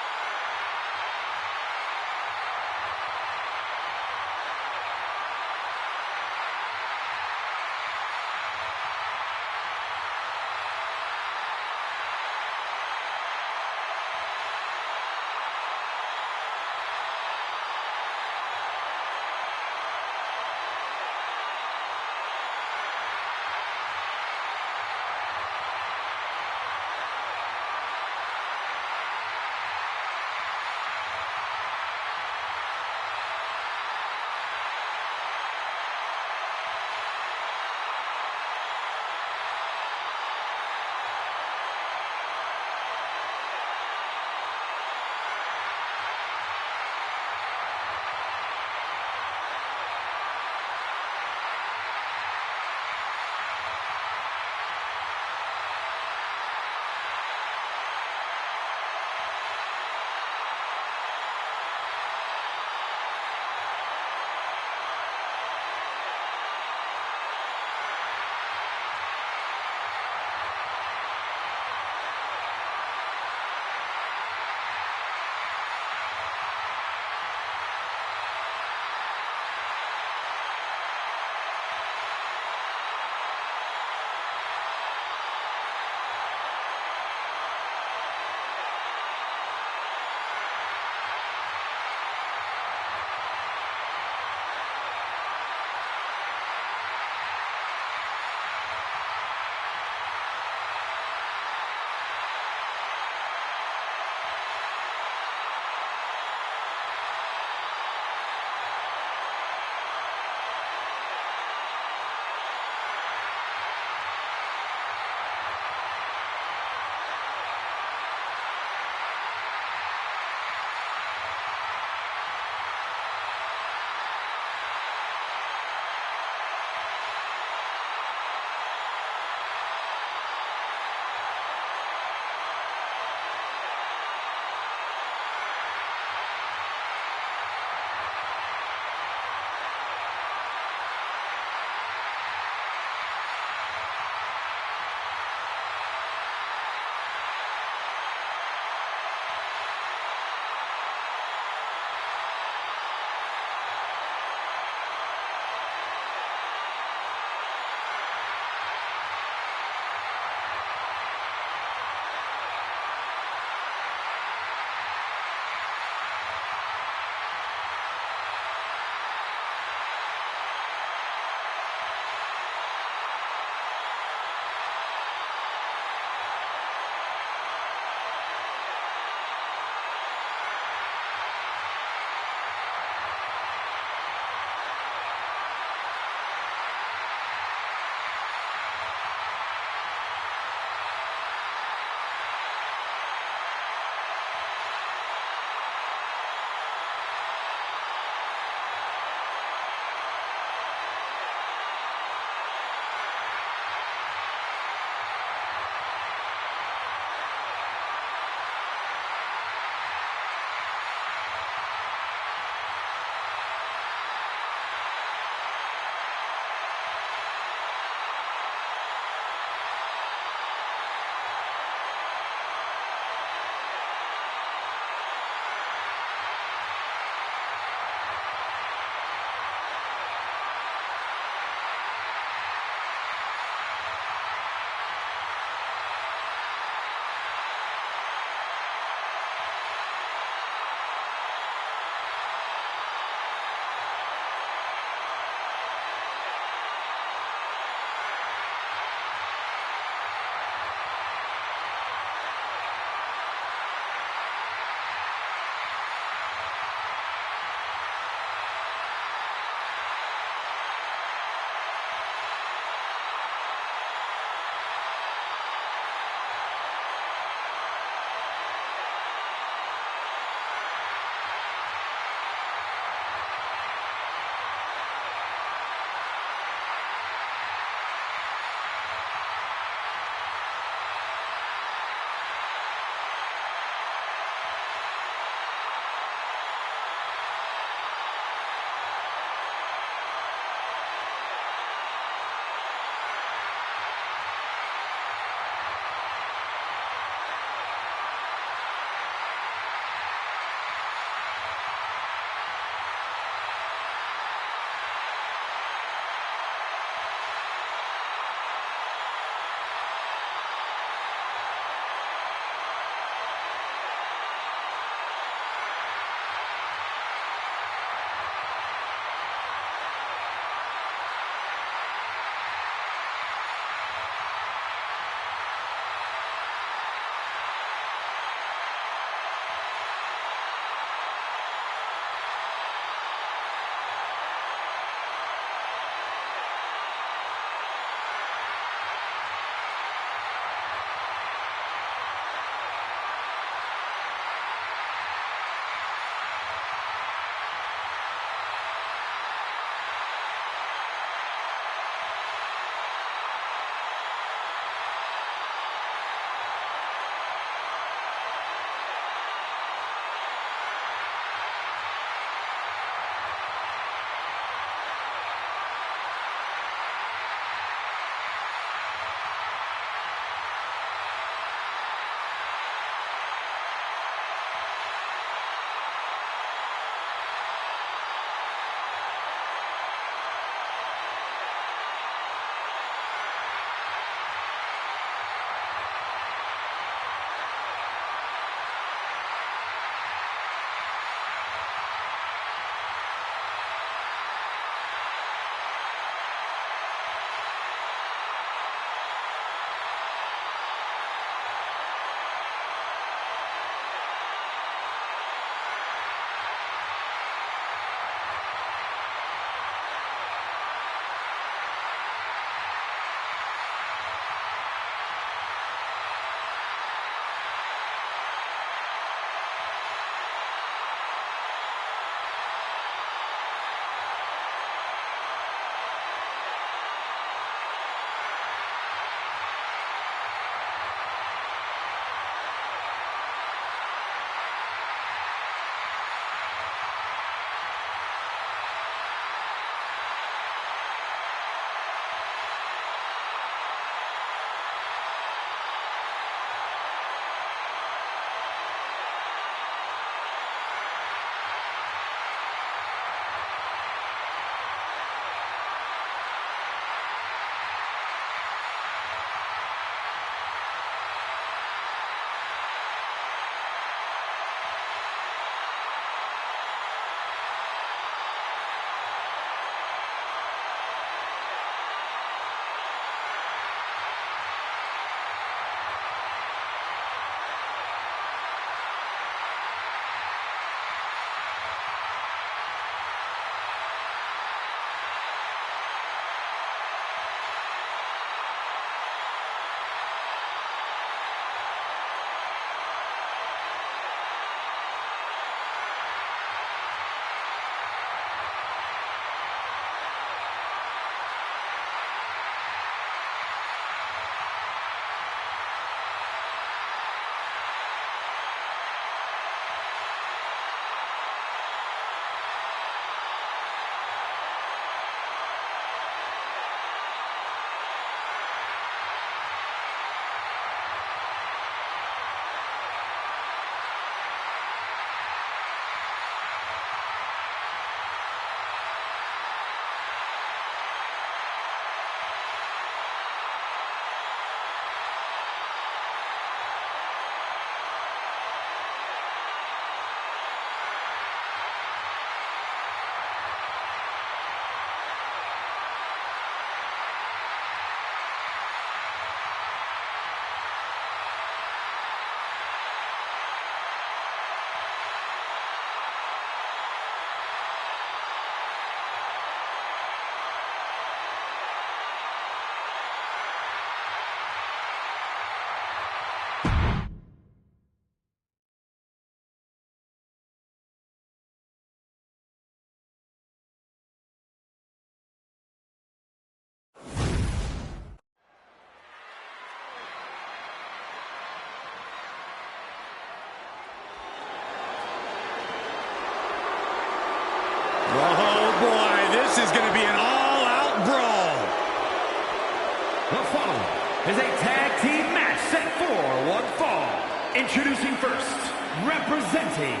The following is a tag team match set for one fall. Introducing first, representing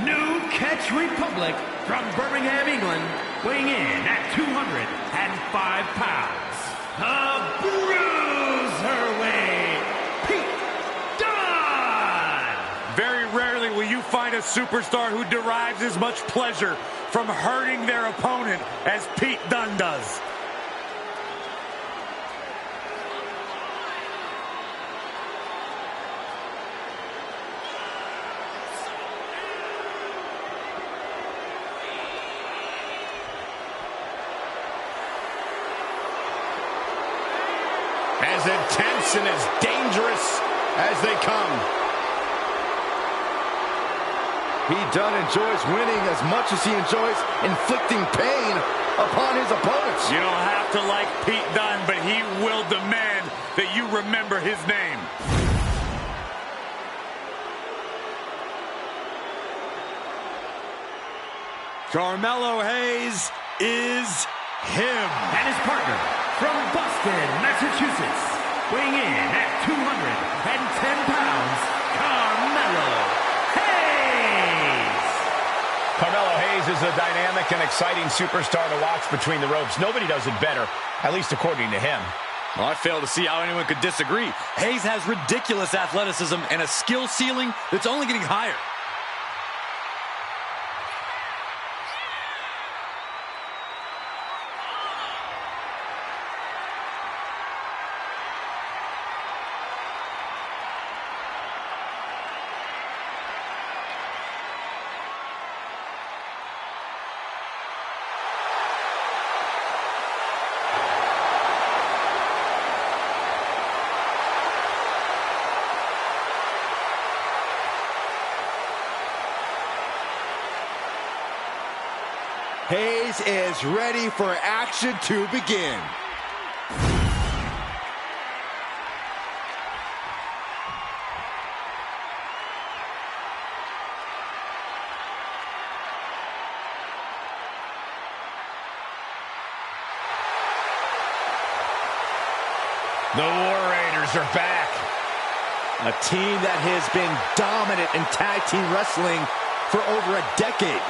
New Catch Republic from Birmingham, England, weighing in at 205 pounds, the Cruiserweight, Dunne! Very rarely will you find a superstar who derives as much pleasure from hurting their opponent as Pete Dunne does. As intense and as dangerous as they come. Pete Dunne enjoys winning as much as he enjoys inflicting pain upon his opponents. You don't have to like Pete Dunne, but he will demand that you remember his name. Carmelo Hayes is him. And his partner from Boston, Massachusetts, weighing in at 210 pounds, Carmelo Hayes. Carmelo Hayes is a dynamic and exciting superstar to watch between the ropes. Nobody does it better, at least according to him. Well, I fail to see how anyone could disagree. Hayes has ridiculous athleticism and a skill ceiling that's only getting higher. Hayes is ready for action to begin. The War Raiders are back. A team that has been dominant in tag team wrestling for over a decade.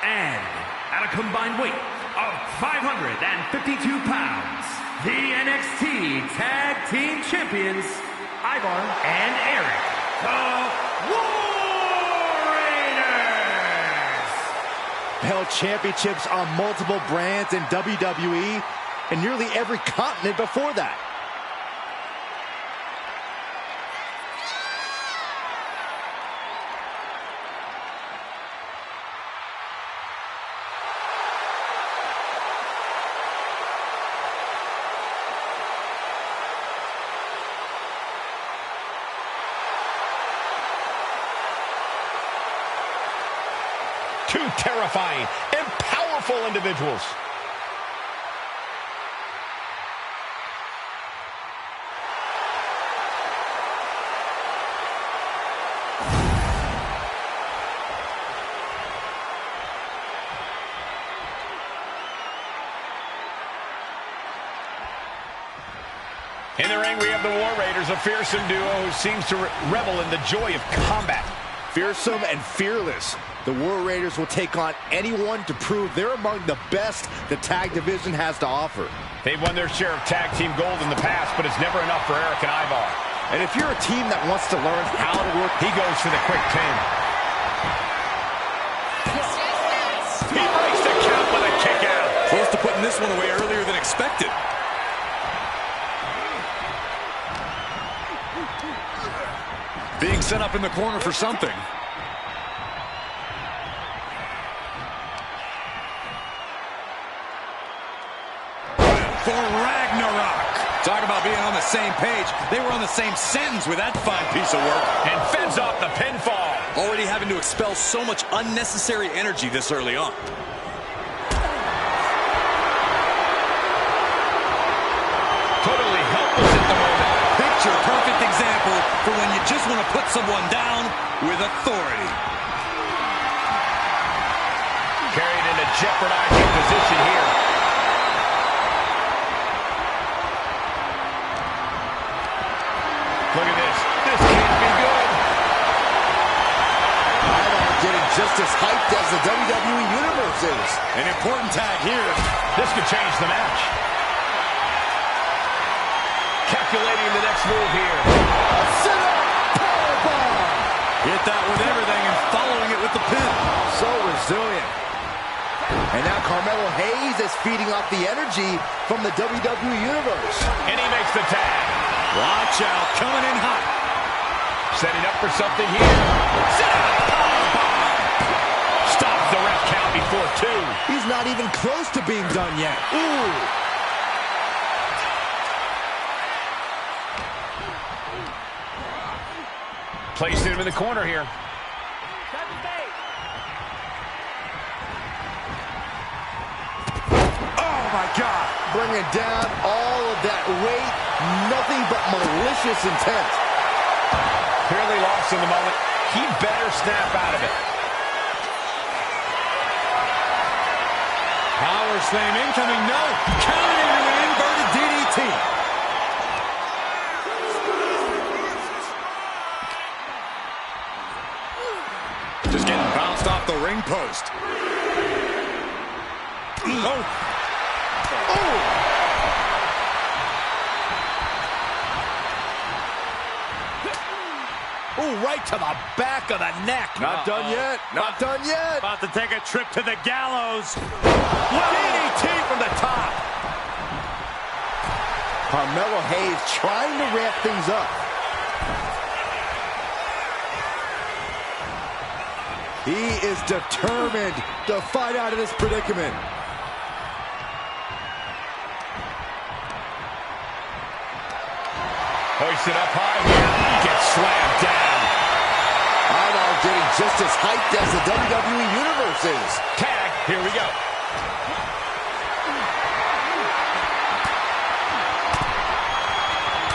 And at a combined weight of 552 pounds, the NXT Tag Team Champions, Ivar and Eric, the War Raiders! Held championships on multiple brands in WWE and nearly every continent before that. Two terrifying and powerful individuals. In the ring, we have the War Raiders, a fearsome duo who seems to revel in the joy of combat. Fearsome and fearless, the War Raiders will take on anyone to prove they're among the best the tag division has to offer. They've won their share of tag team gold in the past, but it's never enough for Eric and Ivar. And if you're a team that wants to learn how to work, He goes for the quick pin. He breaks the count with a kick out. Close to putting this one away earlier than expected. Being set up in the corner for something. For Ragnarok. Talk about being on the same page. They were on the same sentence with that fine piece of work. And fends off the pinfall. Already having to expel so much unnecessary energy this early on. Totally helpless at the moment. Picture perfect example for when you just want to put someone down with authority. jeopardizing position here. Look at this. This can't be good. I'm getting just as hyped as the WWE Universe is. An important tag here. This could change the match. Calculating the next move here. Sit-up powerbomb. Hit that with everything and following it with the pin. So resilient. And now Carmelo Hayes is feeding off the energy from the WWE Universe. And he makes the tag. Watch out, coming in hot. Setting up for something here. Stops the ref count before 2. He's not even close to being done yet. Ooh. Placing him in the corner here. Oh my God. Bringing down all of that weight. Nothing but malicious intent. Clearly lost in the moment. He better snap out of it. Power slam incoming, no. Counting into an inverted DDT. Just getting bounced off the ring post. Oh. Oh. Oh, right to the back of the neck. Not done yet. Not done yet. About to take a trip to the gallows. DDT from the top. Carmelo Hayes trying to ramp things up. He is determined to fight out of this predicament. Hoisted up high here. He gets slammed down. I'm all getting just as hyped as the WWE Universe is. Tag. Here we go.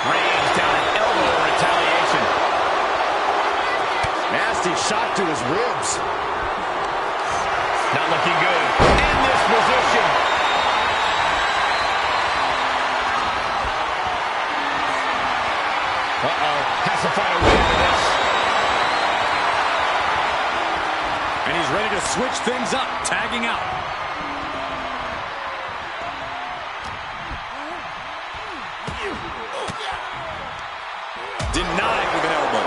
Rains down an elbow in retaliation. Nasty shot to his ribs. Not looking good. In this position. Uh-oh. Has to find a way out of this. And he's ready to switch things up, tagging out. Denied with an elbow.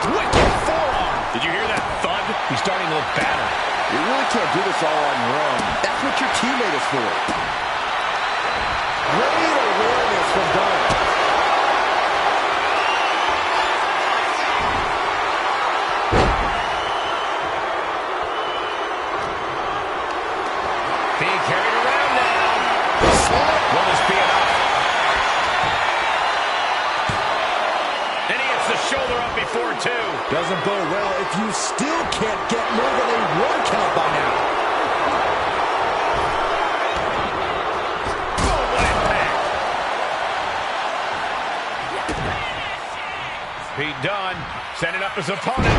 Wicked forearm. Did you hear that thud? He's starting to look battered. You really can't do this all on your own. That's what your teammate is for. Great awareness from Dunne. Being carried around now. Will this be enough? And he hits the shoulder up before 2. Doesn't bode well if you still can't get more than a 1 count by now. Oh, what impact. Pete Dunne setting up his opponent.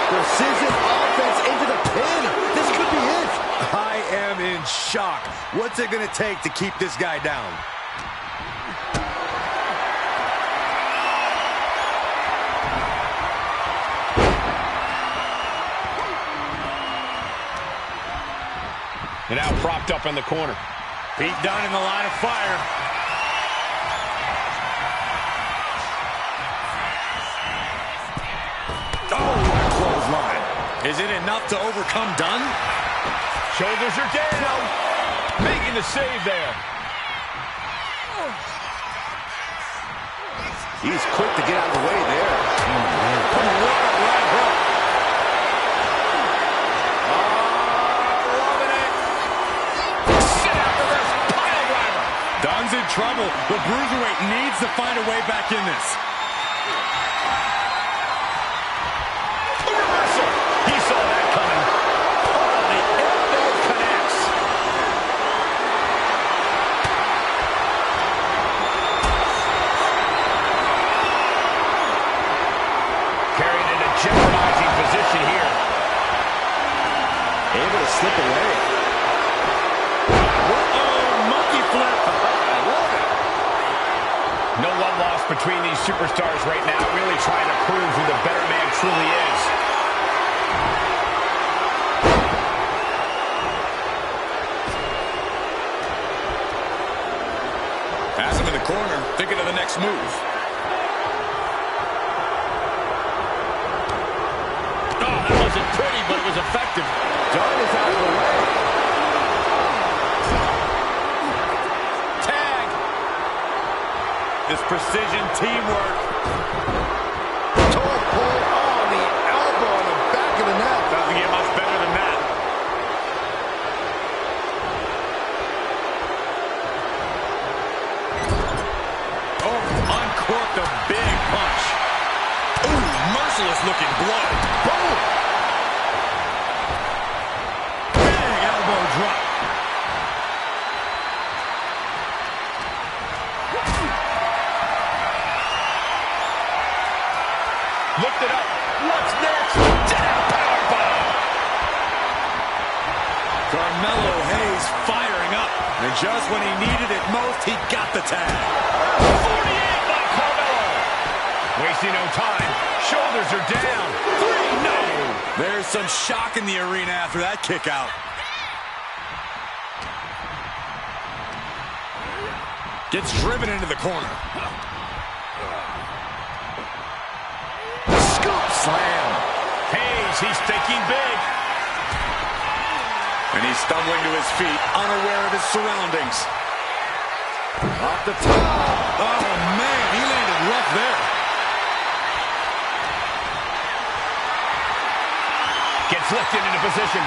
Precision offense into the pin. This could be it. I am in shock. What's it going to take to keep this guy down? And now propped up in the corner. Pete Dunne in the line of fire. Oh, clothesline. Is it enough to overcome Dunne? Shoulders are down. Making the save there. He's quick to get out of the way there. Dunne's in trouble. The Cruiserweight needs to find a way back in this. A reversal. He saw that coming. Oh, the elbow connects. between these superstars right now, really trying to prove who the better man truly is. Has him in the corner, thinking of the next move. Oh, that wasn't pretty, but it was effective. Dunne is out of the way. Tag. This precision teamwork. Toe pull on the elbow on the back of the neck. Doesn't get much better than that. Oh, uncorked a big punch. Ooh, merciless looking blow. Boom! Big elbow drop. Lift it up. What's next? Down powerbomb. Carmelo Hayes firing up. And just when he needed it most, he got the tag. 48 by Carmelo. Wasting no time. Shoulders are down. 3, no. There's some shock in the arena after that kick out. Gets driven into the corner. Scoop slam. Hayes, he's thinking big. And he's stumbling to his feet, unaware of his surroundings. Off the top. Oh, man, he landed rough there. Gets lifted into position.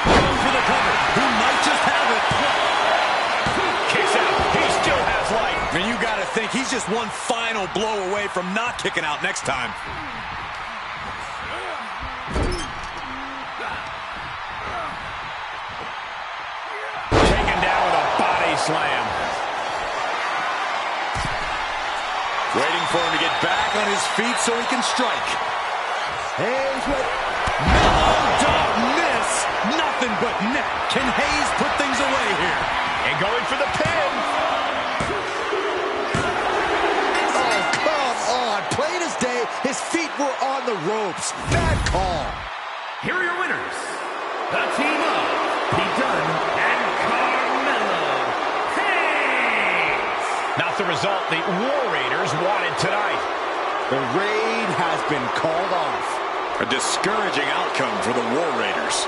Goes for the cover. He might just have it. Kicks out. He still has life. And you got to think he's just one final blow away from not kicking out next time. Taken down with a body slam. Waiting for him to get back on his feet so he can strike. Hayes with... Mellow don't miss. Nothing but net. Can Hayes put things away here? And going for the pin. Oh, come on. Plain as day, his feet were on the ropes. Bad call. Here are your winners. The team of Pete Dunne and Carmelo Hayes. Not the result the War Raiders wanted tonight. The raid has been called off. A discouraging outcome for the War Raiders.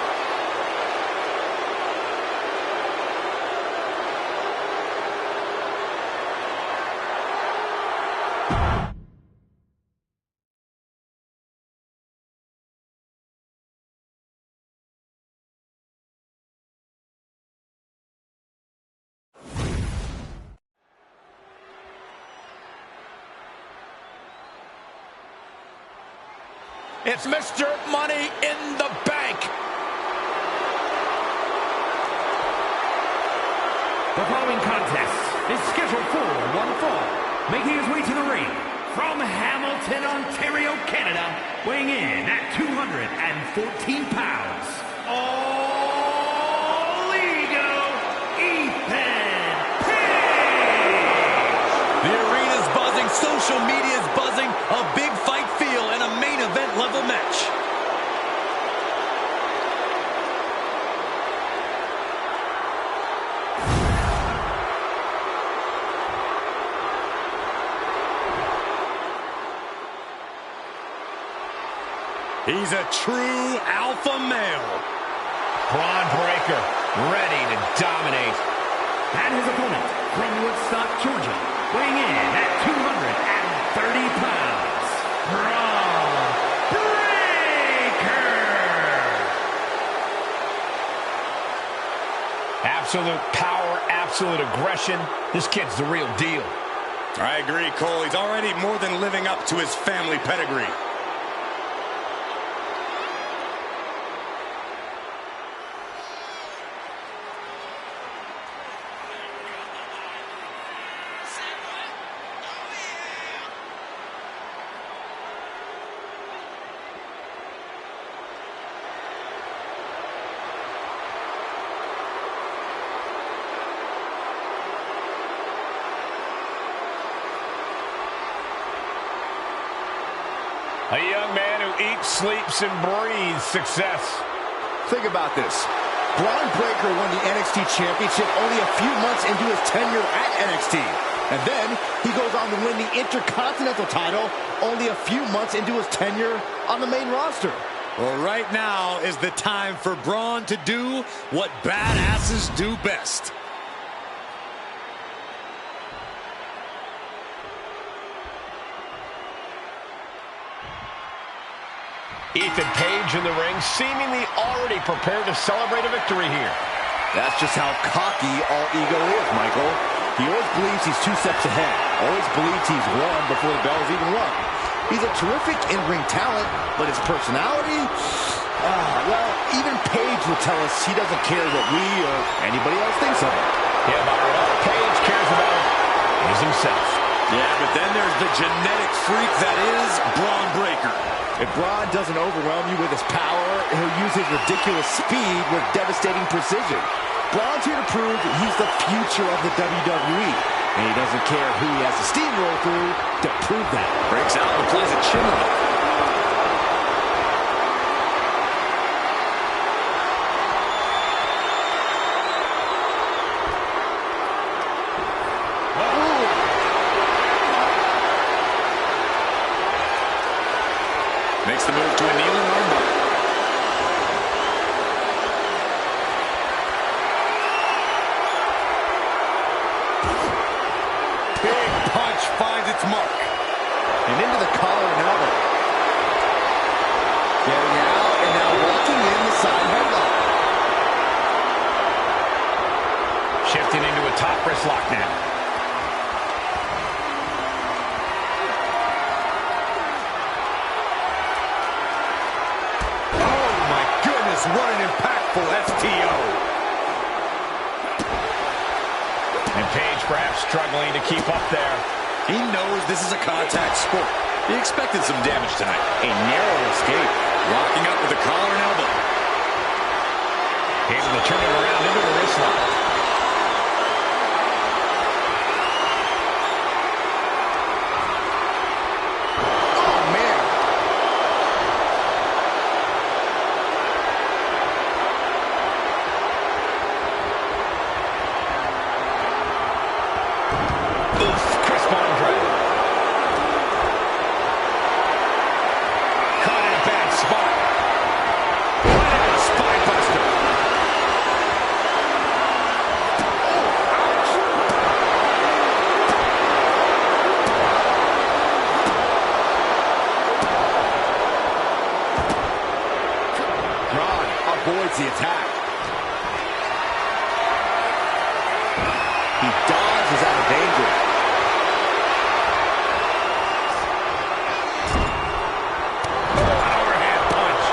It's Mr. Money in the Bank. The following contest is scheduled for one fall. Making his way to the ring from Hamilton, Ontario, Canada, weighing in at 214 pounds. All ego, Ethan Page. The arena's buzzing, social media's buzzing, a big fight feel and a main event level match. He's a true alpha male. Braun Breaker, ready to dominate. And his opponent from Woodstock, Georgia, weighing in at 230 pounds, Bron Breaker. Absolute power, absolute aggression. This kid's the real deal. I agree, Cole. He's already more than living up to his family pedigree. A young man who eats, sleeps, and breathes success. Think about this. Bron Breakker won the NXT Championship only a few months into his tenure at NXT. And then he goes on to win the Intercontinental title only a few months into his tenure on the main roster. Well, right now is the time for Braun to do what badasses do best. Ethan Page in the ring, seemingly already prepared to celebrate a victory here. That's just how cocky all ego is, Michael. He always believes he's 2 steps ahead. Always believes he's won before the bell is even rung. He's a terrific in-ring talent, but his personality, well, even Page will tell us he doesn't care what we or anybody else thinks of him. Yeah, Byron, all Page cares about is himself. Yeah, but then there's the genetic freak that is Bron Breakker. If Bron doesn't overwhelm you with his power, he'll use his ridiculous speed with devastating precision. Bron's here to prove he's the future of the WWE. And he doesn't care who he has to steamroll through to prove that. Breaks out and plays a chin lock. Makes the move to a kneeling armbar. Big punch finds its mark. And into the collar and elbow. Getting out and now walking in the side headlock. Shifting into a top wrist lock now. What an impactful STO. And Page perhaps struggling to keep up there. He knows this is a contact sport. He expected some damage tonight. A narrow escape. Locking up with a collar and elbow. Able to turn it around into a wrist lock. Avoids the attack. He dodges out of danger. Overhand punch.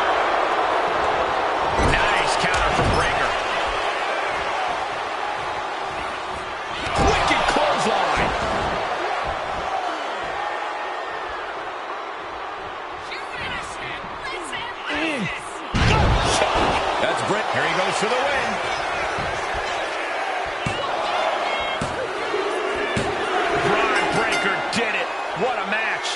Nice counter from Breakker. Wicked clothesline. That's Brett. Here he goes for the win. Bron Breakker did it. What a match.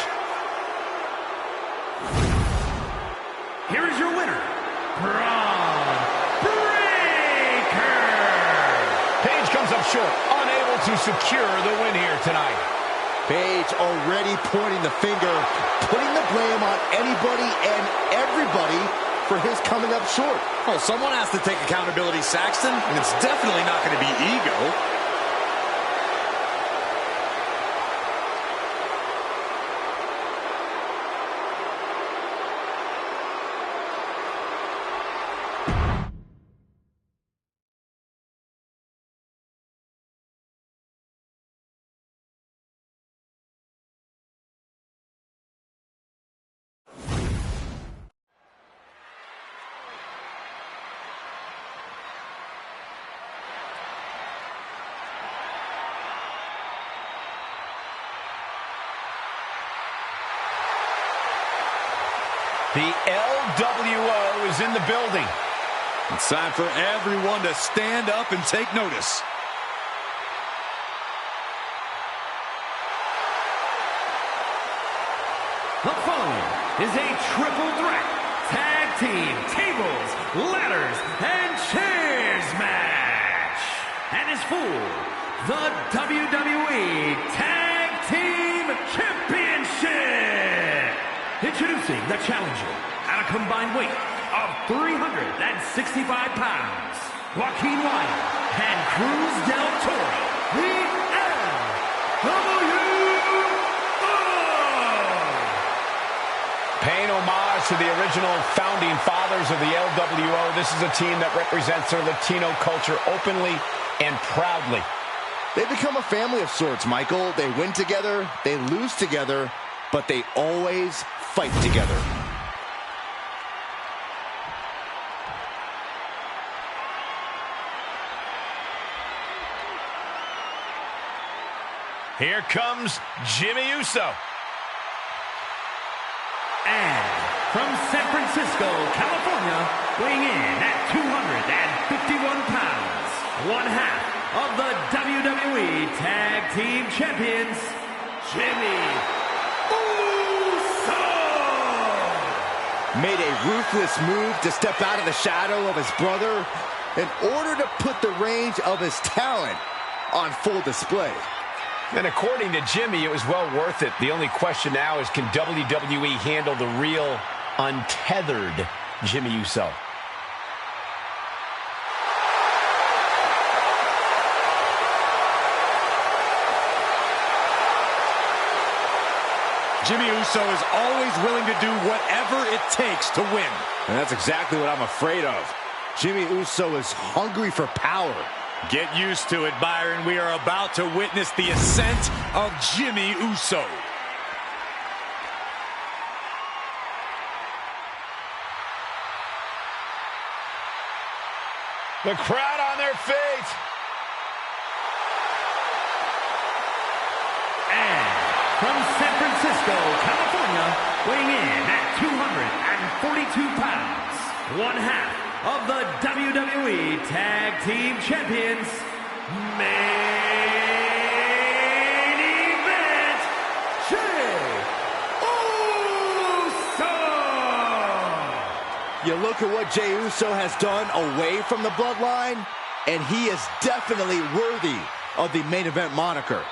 Here is your winner, Bron Breakker. Page comes up short, unable to secure the win here tonight. Page already pointing the finger, putting the blame on anybody and everybody for his coming up short. Well, someone has to take accountability, Saxton, and it's definitely not going to be ego. The LWO is in the building. It's time for everyone to stand up and take notice. The following is a triple threat tag team tables, ladders, and chairs match. And is for the WWE Tag Team Championship. Introducing the challenger at a combined weight of 365 pounds, Joaquin Wilde and Cruz del Toro, the LWO. Paying homage to the original founding fathers of the LWO, this is a team that represents their Latino culture openly and proudly. They become a family of sorts, Michael. They win together, they lose together, but they always fight together. Here comes Jimmy Uso. And from San Francisco, California, weighing in at 251 pounds, one half of the WWE Tag Team Champions, Jimmy Uso. Made a ruthless move to step out of the shadow of his brother in order to put the range of his talent on full display. And according to Jimmy, it was well worth it. The only question now is, can WWE handle the real, untethered Jimmy Uso? Jimmy Uso is always willing to do whatever it takes to win. And that's exactly what I'm afraid of. Jimmy Uso is hungry for power. Get used to it, Byron. We are about to witness the ascent of Jimmy Uso. The crowd on their feet. And from San Francisco, California, weighing in at 242 pounds, one half of the WWE Tag Team Champions, main event, Jey Uso. You look at what Jey Uso has done away from the Bloodline, and he is definitely worthy of the main event moniker.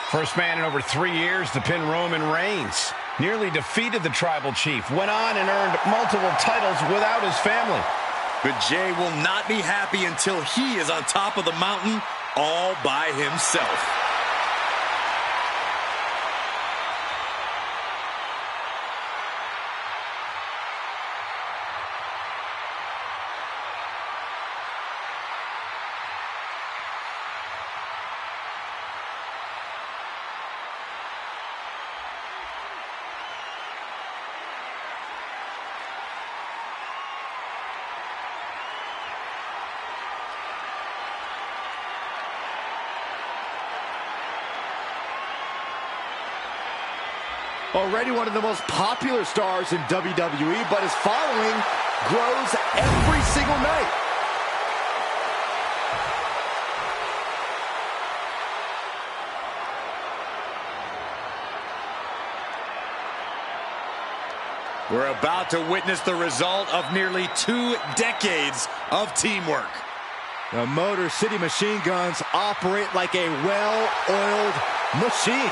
First man in over 3 years to pin Roman Reigns. Nearly defeated the Tribal Chief. Went on and earned multiple titles without his family. But Jey will not be happy until he is on top of the mountain all by himself. Already one of the most popular stars in WWE, but his following grows every single night. We're about to witness the result of nearly 2 decades of teamwork. The Motor City Machine Guns operate like a well-oiled machine.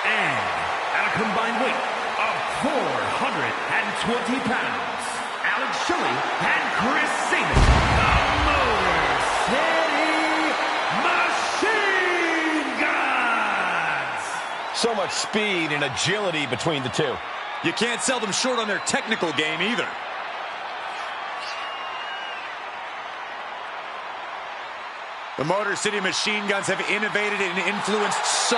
And at a combined weight of 420 pounds, Alex Shelley and Chris Cena, the Motor City Machine Guns. So much speed and agility between the two. You can't sell them short on their technical game either. The Motor City Machine Guns have innovated and influenced so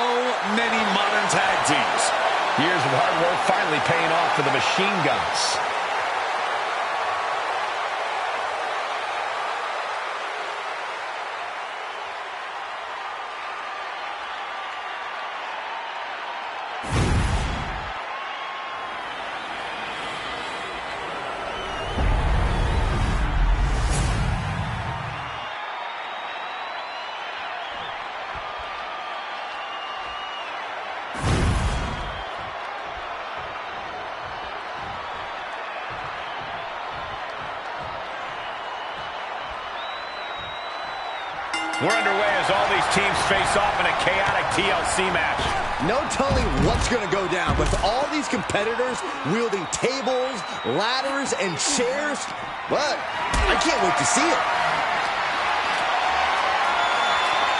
many modern tag teams. Years of hard work finally paying off for the Machine Guns. We're underway as all these teams face off in a chaotic TLC match. No telling what's going to go down with all these competitors wielding tables, ladders, and chairs. But I can't wait to see it.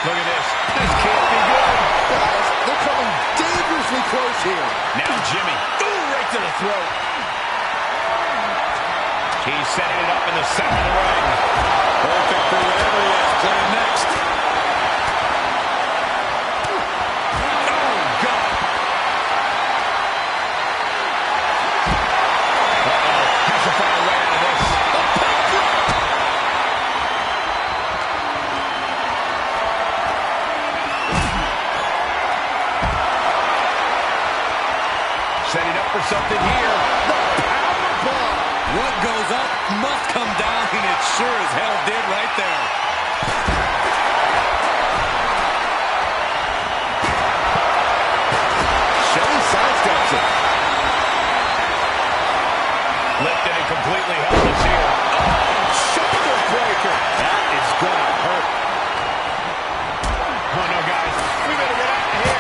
Look at this. This can't be good. Guys, they're coming dangerously close here. Now Jimmy. Ooh, right to the throat. He's setting it up in the center of the ring. Perfect for whatever he has planned next. Setting up for something here. The powerbomb. What goes up must come down, and it sure as hell did right there. Shelly sidesteps it. Lifted and completely helpless here. Oh, shoulder breaker. That is gonna hurt. Oh no, guys. We better get out of here.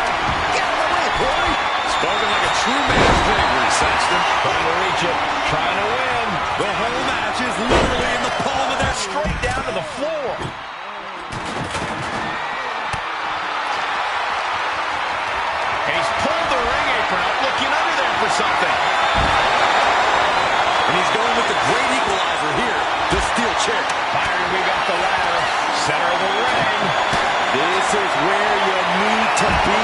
Get out of the way, Corey. Spoken like a true man's bravery, Saxton. Trying to reach it. Trying to win. The whole match is literally in the palm of their Straight down to the floor. And he's pulled the ring apron up, looking under there for something. And he's going with the great equalizer here, the steel chair. Byron, we got the ladder. Center of the ring. This is where you need to be.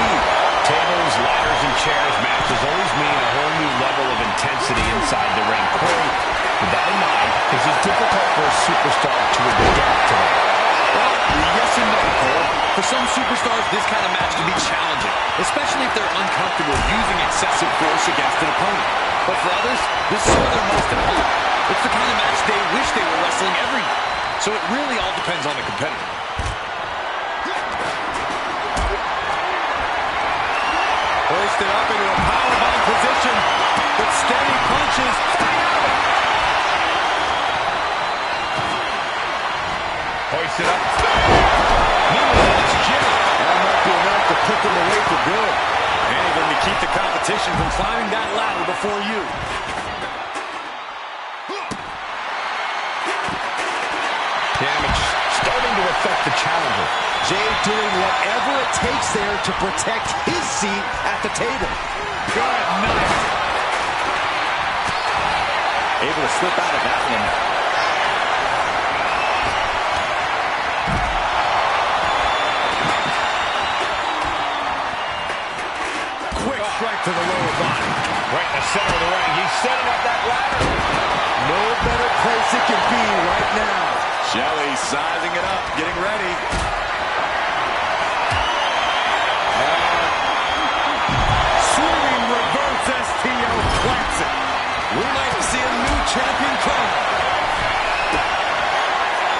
Tables, ladders, and chairs matches always mean a whole new level of intensity inside the ring. Corey, with that in mind, is it difficult for a superstar to adapt to that? Well, yes and no, Cole. For some superstars, this kind of match can be challenging, especially if they're uncomfortable using excessive force against an opponent. But for others, this is where they're most at home. It's the kind of match they wish they were wrestling every night. So it really all depends on the competitor. Hoisted up into a powerbomb position, but steady punches. Hoisted up. Meanwhile, it's Jimmy. That might be enough to put them away for good. Anything to keep the competition from climbing that ladder before you. Damage starting to affect the challenger. Jay doing whatever it takes there to protect his seat at the table. Good night. Able to slip out of that one. Quick strike to the lower body. Right in the center of the ring. He's setting up that ladder. No better place it can be right now. Shelly sizing it up, getting ready. Swinging reverse STO plants it. We might see a new champion crowned.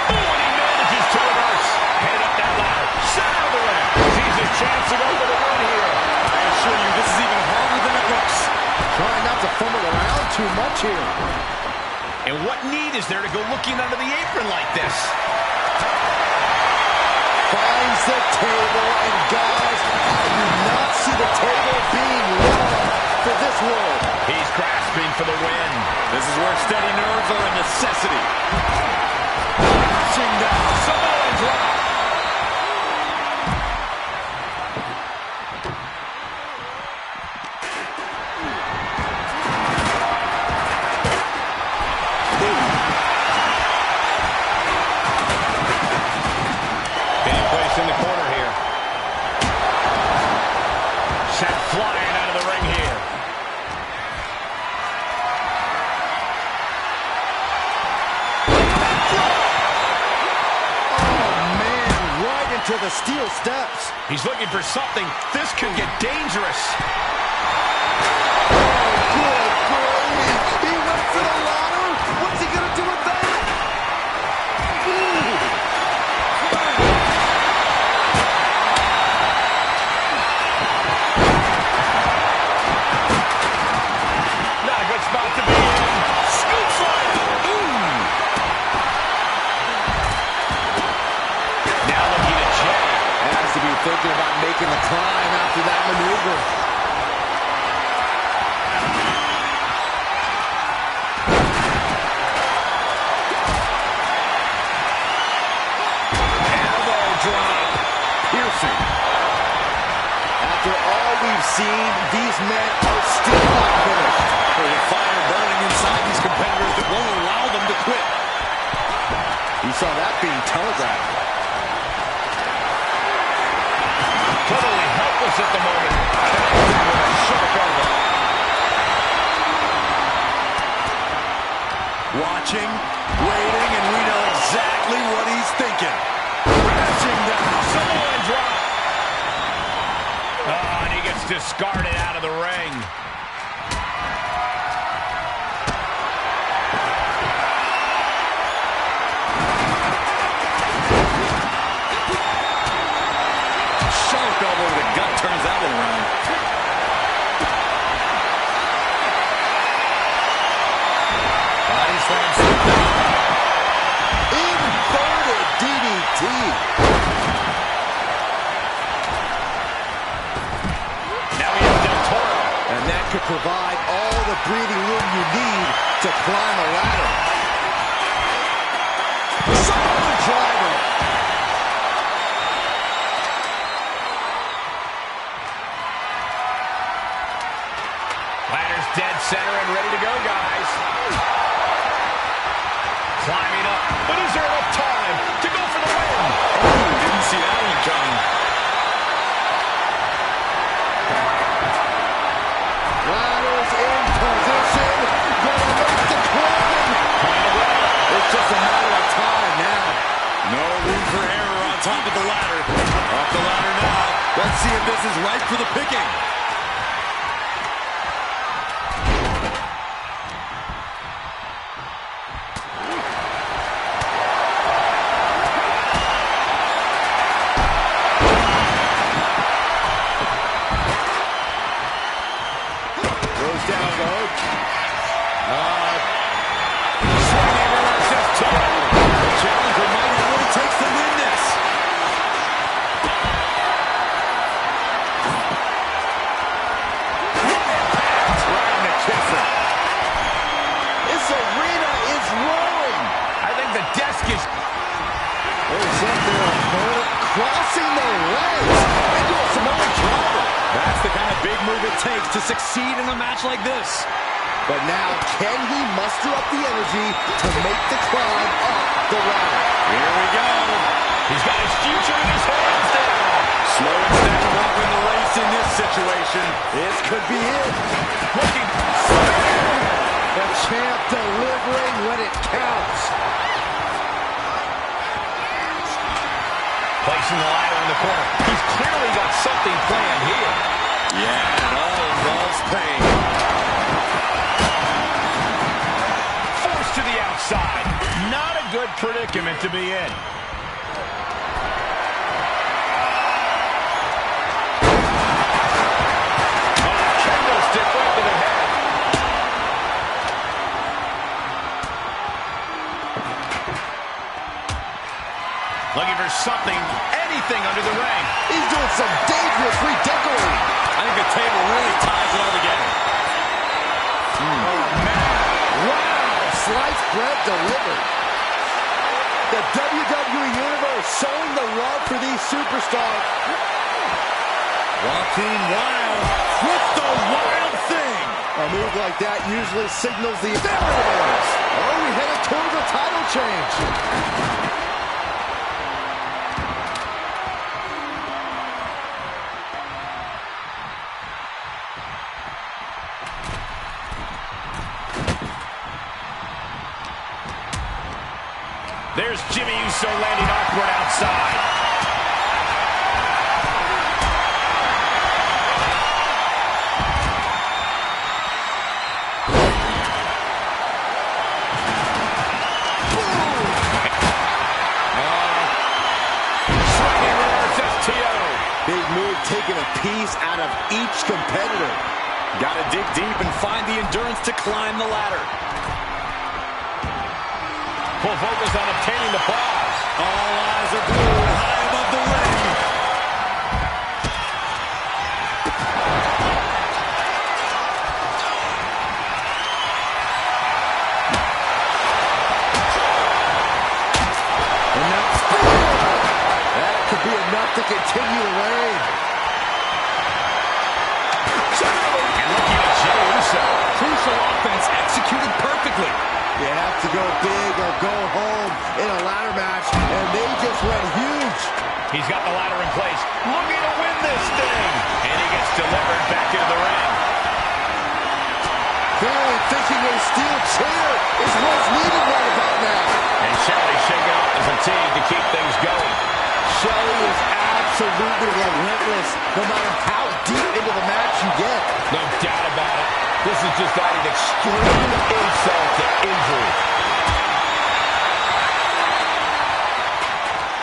Oh, and he manages to reverse. Head up that ladder. Center of the ring. Sees a chance to go for the win here. I assure you, this is even harder than it looks. Trying not to fumble around too much here. And what need is there to go looking under the apron like this? Finds the table, and guys, I do not see the table being long for this world. He's grasping for the win. This is where steady nerves are a necessity. Crashing down, Samoa drop. In the corner here. Seth flying out of the ring here. Oh, man, right into the steel steps. He's looking for something. This could get dangerous. Oh, good gravy. He went for the ladder. What's he going to do with that? Ooh. Spot to be in. Scoop slam. Ooh. Now looking to thinking about making the climb after that maneuver. Elbow drop. Piercing. After all we've seen, these men are still not finished. There's a fire burning inside these competitors that won't allow them to quit. You saw that being telegraphed. Totally helpless at the moment. Connected with a sharp elbow. Watching, waiting, and we know exactly what he's thinking. Crashing down. Samoan drop. Oh, and he gets discarded out of the ring. Sharp elbow to the gut turns that one around. Body slam. Inverted DDT. Now we have Del Toro. And that could provide all the breathing room you need to climb a ladder. Solid driver. Ladder's dead center and ready to go, guys. Climbing up, but is there enough time to go for the win? Oh, didn't see that one coming. Ladder's in position. Gonna make the climb. It's just a matter of time now. No room for error on top of the ladder. Off the ladder now. Let's see if this is right for the picking. Crossing the legs into a Samoan driver. That's the kind of big move it takes to succeed in a match like this. But now, can he muster up the energy to make the climb up the ladder? Here we go. He's got his future in his hands now. Slow and steady walking the race in this situation. This could be it. Looking. The champ delivering when it counts. Placing the ladder in the corner. He's clearly got something planned here. Yeah, it all involves pain. Forced to the outside. Not a good predicament to be in. Kendo stick right to the head. Looking for something, anything under the ring. He's doing some dangerous redecorating. I think the table really ties it all together. Oh, man. Wow. Sliced bread delivered. The WWE Universe showing the love for these superstars. Joaquin Wild with the wild thing. A move like that usually signals the... There it is. Oh, we headed towards a title change. There's Jimmy Uso landing awkward outside. Swinging reverse STO. Big move taking a piece out of each competitor. Got to dig deep and find the endurance to climb the ladder. Full focus on obtaining the prize. All eyes are glued high above the ring. to continue the reign. And looking at Jey Uso. Crucial offense executed perfectly. You have to go big or go home in a ladder match, and they just went huge. He's got the ladder in place, looking to win this thing. And he gets delivered back into the ring. Clearly thinking a steel chair is what's needed right about now. And Shelley shaking off the fatigue to keep things going. Shelley is absolutely relentless, no matter how deep into the match you get. No doubt about it. This is just adding extreme insult to injury.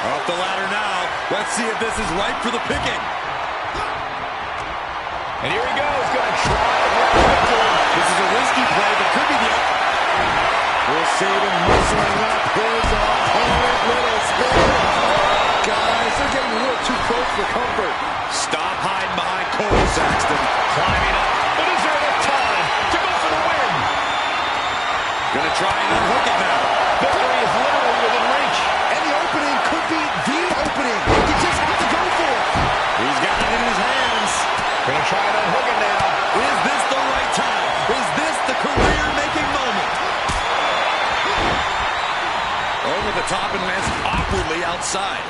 Off the ladder now. Let's see if this is ripe for the picking. And here he goes, going to try to grab victory. This is a risky play, but could be the... We'll save him whistling up his opponent with a spin. Guys, they're getting a little too close for comfort. Stop hiding behind Cole, Saxton. Climbing up, but is there enough time to go for the win? Gonna try and unhook it now. Victory is literally within reach. And the opening could be the opening. You just have to go for it. He's got it in his hands. Gonna try and unhook it now. Is this the right time? Is this the career-making moment? Over the top and lands awkwardly outside.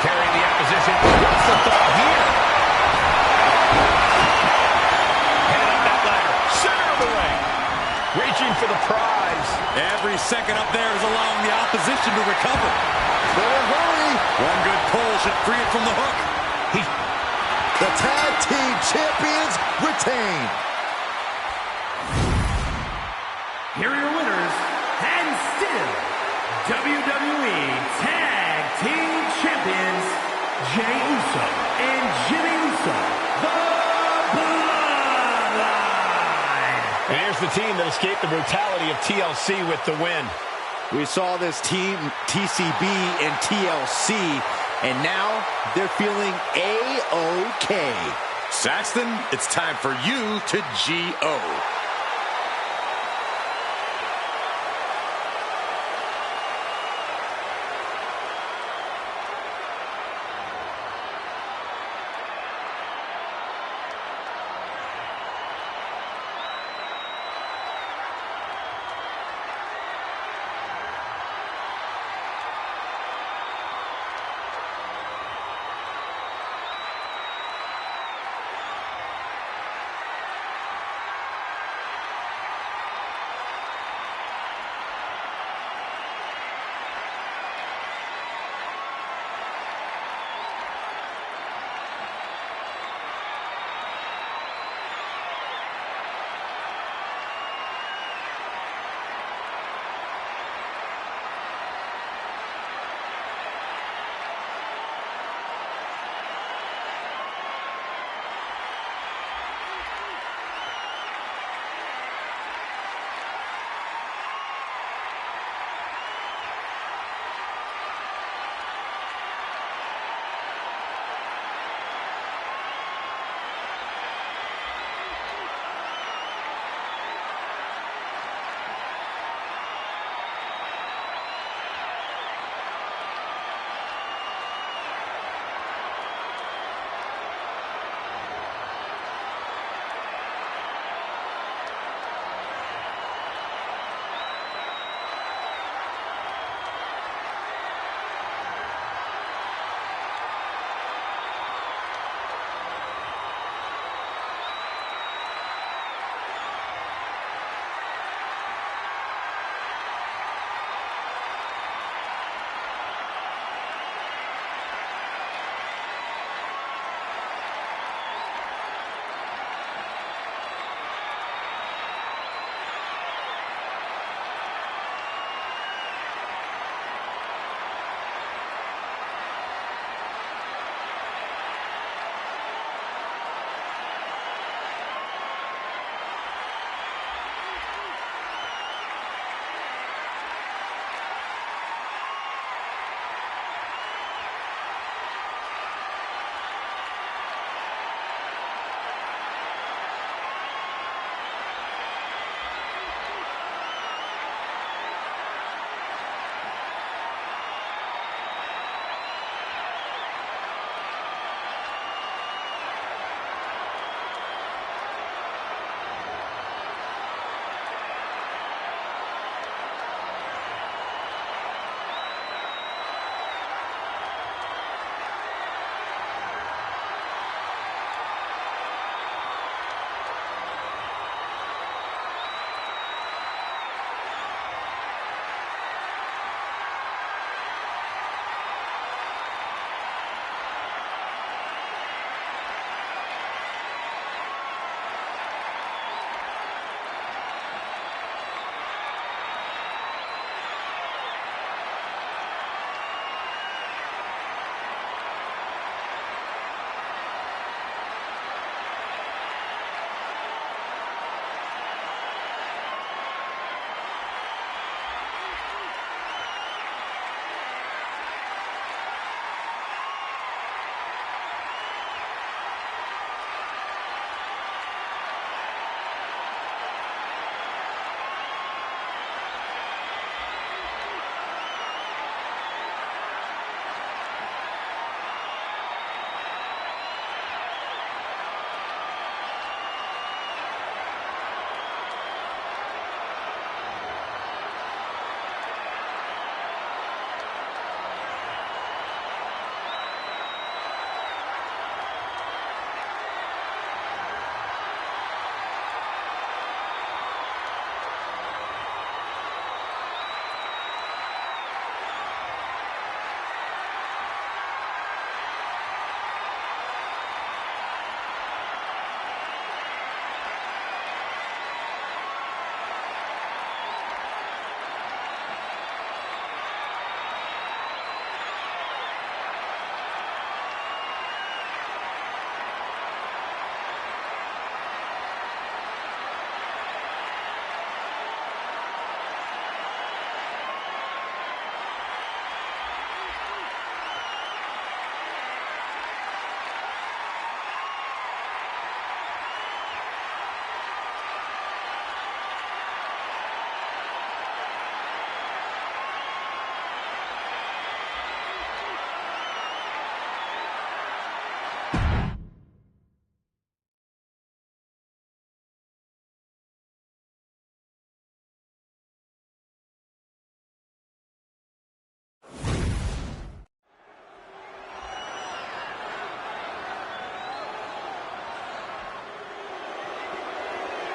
Carrying the opposition. What's the thought here? Heading up that ladder. Center of the ring. Reaching for the prize. Every second up there is allowing the opposition to recover. Better hurry. One good pull should free it from the hook. The tag team champions retain. Here are your winners, and still WWE Tag Team Champions, Jey Uso and Jimmy Uso, the Bloodline. And here's the team that escaped the brutality of TLC with the win. We saw this team, TCB and TLC, and now they're feeling A-OK. Saxton, it's time for you to G-O.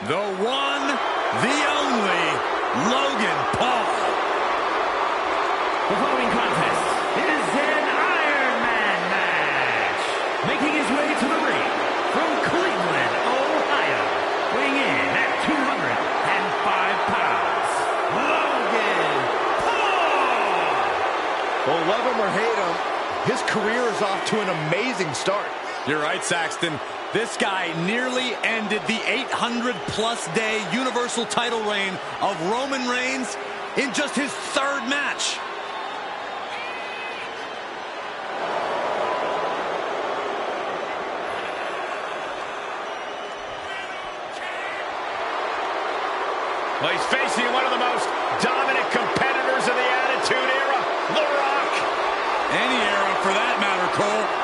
the one, the only, Logan Paul. The following contest is an Iron Man match. Making his way to the ring from Cleveland, Ohio, weighing in at 205 pounds, Logan Paul. Well, love him or hate him, his career is off to an amazing start. You're right, Saxton. This guy nearly ended the 800-plus day Universal title reign of Roman Reigns in just his third match. Well, he's facing one of the most dominant competitors of the Attitude Era, The Rock. Any era for that matter, Cole.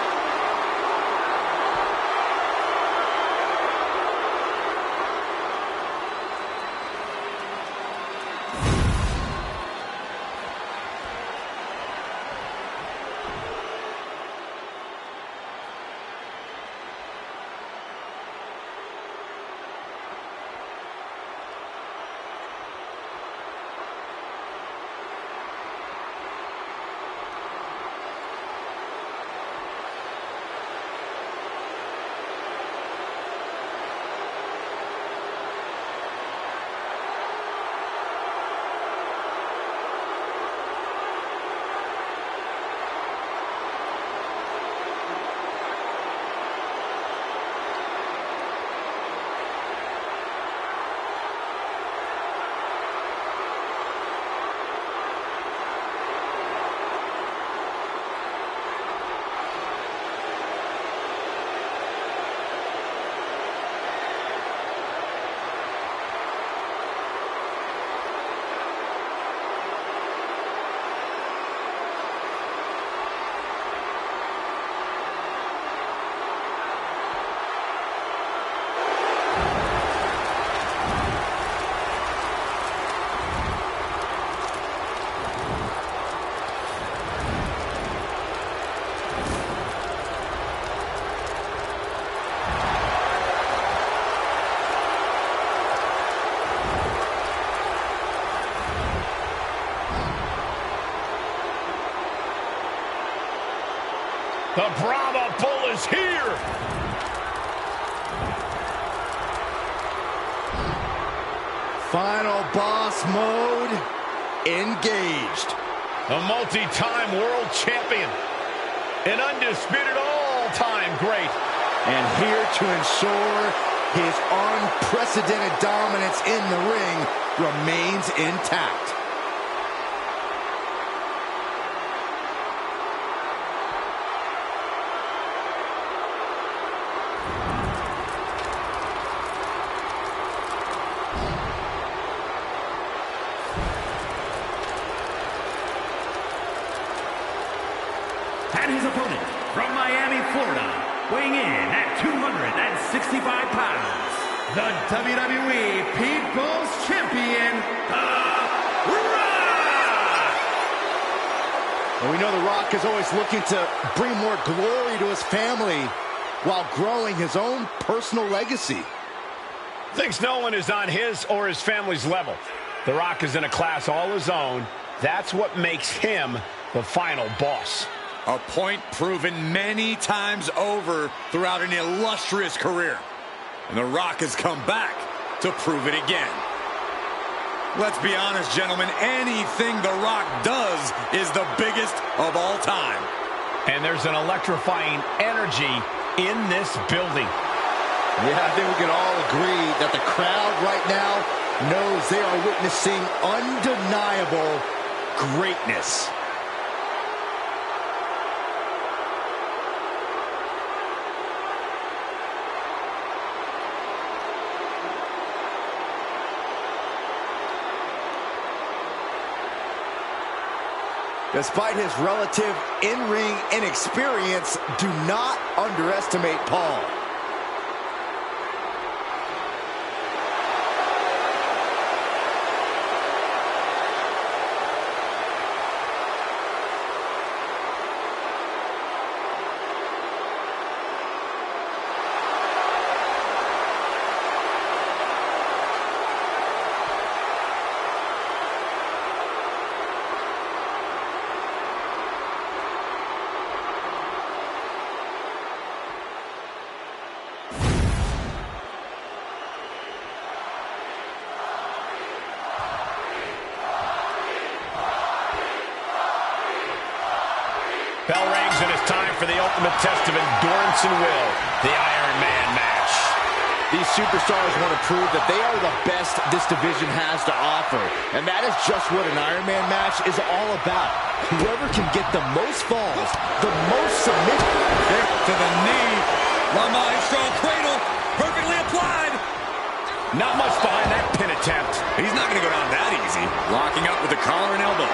The Brahma Bull is here. Final boss mode engaged. A multi-time world champion. An undisputed all-time great. And here to ensure his unprecedented dominance in the ring remains intact. And his opponent from Miami, Florida, weighing in at 265 pounds, the WWE People's Champion, The Rock! And we know The Rock is always looking to bring more glory to his family while growing his own personal legacy. Thinks no one is on his or his family's level. The Rock is in a class all his own. That's what makes him the final boss. A point proven many times over throughout an illustrious career. And The Rock has come back to prove it again. Let's be honest, gentlemen, anything The Rock does is the biggest of all time. And there's an electrifying energy in this building. Yeah, I think we can all agree that the crowd right now knows they are witnessing undeniable greatness. Despite his relative in-ring inexperience, do not underestimate Paul. Bell rings and it's time for the ultimate test of endurance and will, the Iron Man match. These superstars want to prove that they are the best this division has to offer. And that is just what an Iron Man match is all about. Whoever can get the most falls, the most submission. Kick to the knee. Roma strong cradle. Perfectly applied. Not much behind that pin attempt. He's not going to go down that easy. Locking up with the collar and elbow.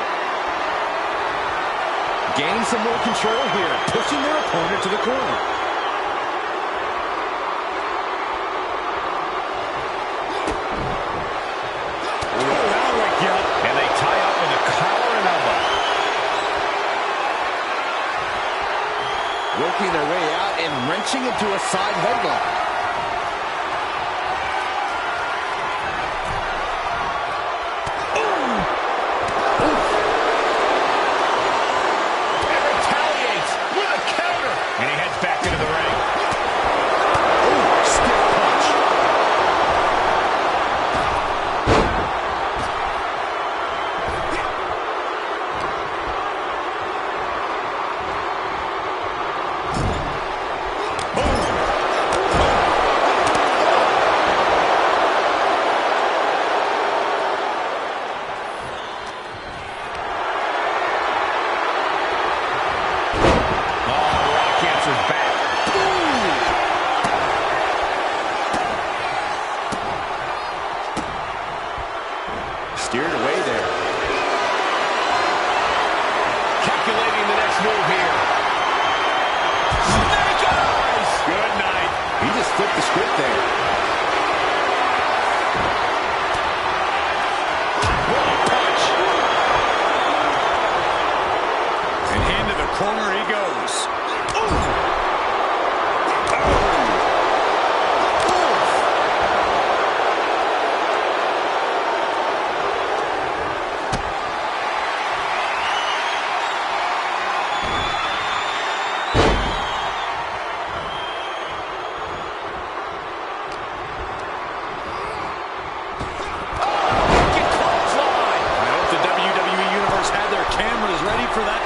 Gaining some more control here, pushing their opponent to the corner. And they tie up with a collar and elbow. Working their way out and wrenching into a side headlock. Steered away there. Calculating the next move here. Snake eyes! Good night. He just flipped the script there. What a punch! And into the corner he goes. For that.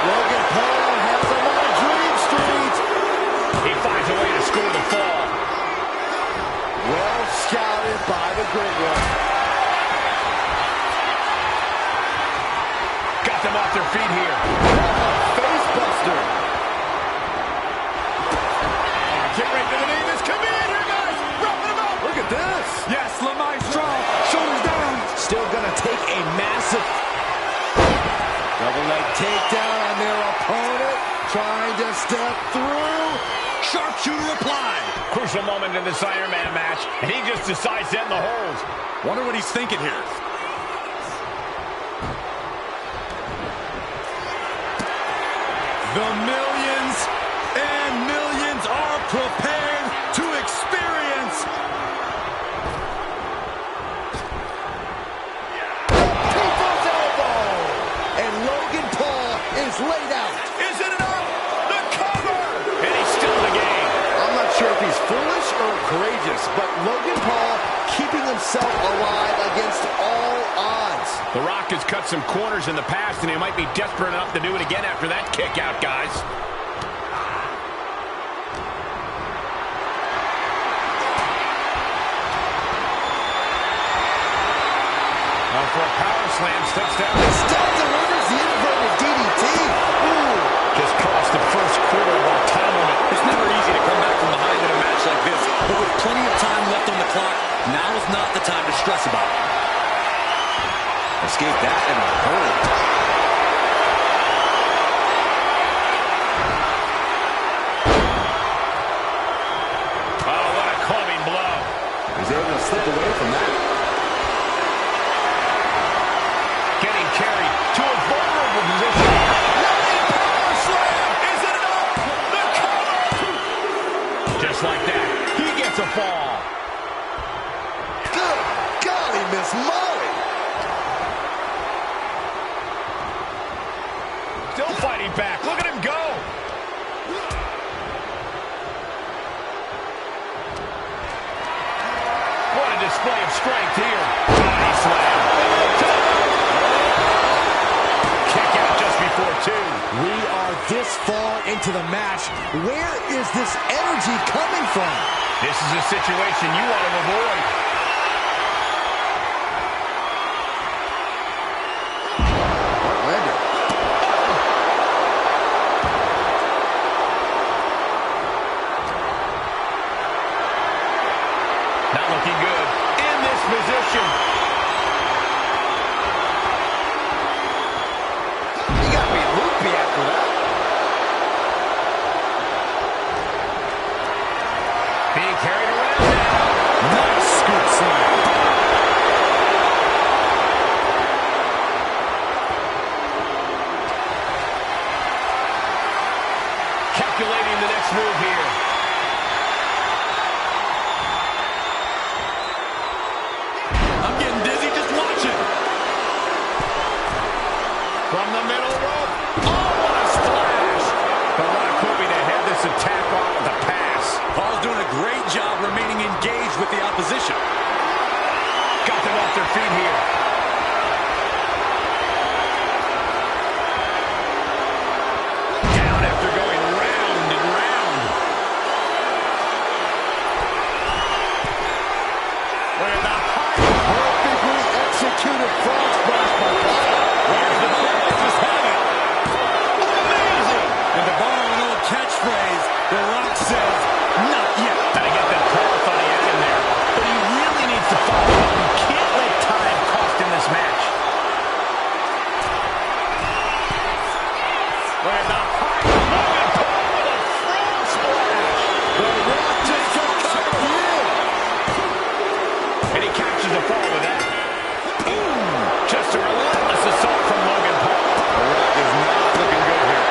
Logan Paul has him on Dream Street. He finds a way to score the fall. Well scouted by the Great One. Got them off their feet here. Face buster. Get ready for the name is coming in here, guys. Wrapping him up. Look at this. Yes, Le Maestro. Shoulders down. Still gonna take a massive double leg takedown on their opponent. Trying to step through. Sharpshooter applied. Crucial moment in this Iron Man match, and he just decides to end the hold. Wonder what he's thinking here. The millions and millions are prepared to experience. People's elbow. And Logan Paul is laid out. Is it enough? The cover! And he's still in the game. I'm not sure if he's foolish or courageous, but Logan Paul keeping himself alive against all odds. The Rock has cut some corners in the past, and he might be desperate enough to do it again after that kick out, guys. For a power slam, steps down. Still delivers the inverted DDT. Ooh. Just crossed the first quarter of our time limit. It's never easy to come back from behind in a match like this, but with plenty of time left on the clock, now is not the time to stress about it. Escape that in a hurry. Oh, what a clubbing blow. He's able to slip away from that. Getting carried to a vulnerable position. Power slam! Is it enough? The cover! Just like that, he gets a fall. Good golly, Miss Molly. Still fighting back. Look at him go. What a display of strength here. Body slam. this far into the match, where is this energy coming from? This is a situation you want to avoid. Not looking good in this position. You gotta be loopy after that. Being carried around now. Nice scoop slam. Calculating the next move here. I'm getting dizzy just watching. From the middle rope. Oh, what a splash. The Rock hoping to head this attack off with a pass. Paul's doing a great job remaining engaged with the opposition. Got them off their feet here. Down after going round and round. Look at the Perfectly executed frog splash by Paul. Where's the ball? Just have it. amazing. And to borrow an old catchphrase, The Rock says, not yet. Gotta get that qualifying out in there. But he really needs to follow up. He can't let time cost him this match. Look at the high Logan Paul with a frog splash. The Rock just got covered in. And he captures the fall with that. Boom. Just a relentless assault from Logan Paul. The Rock is not looking good here.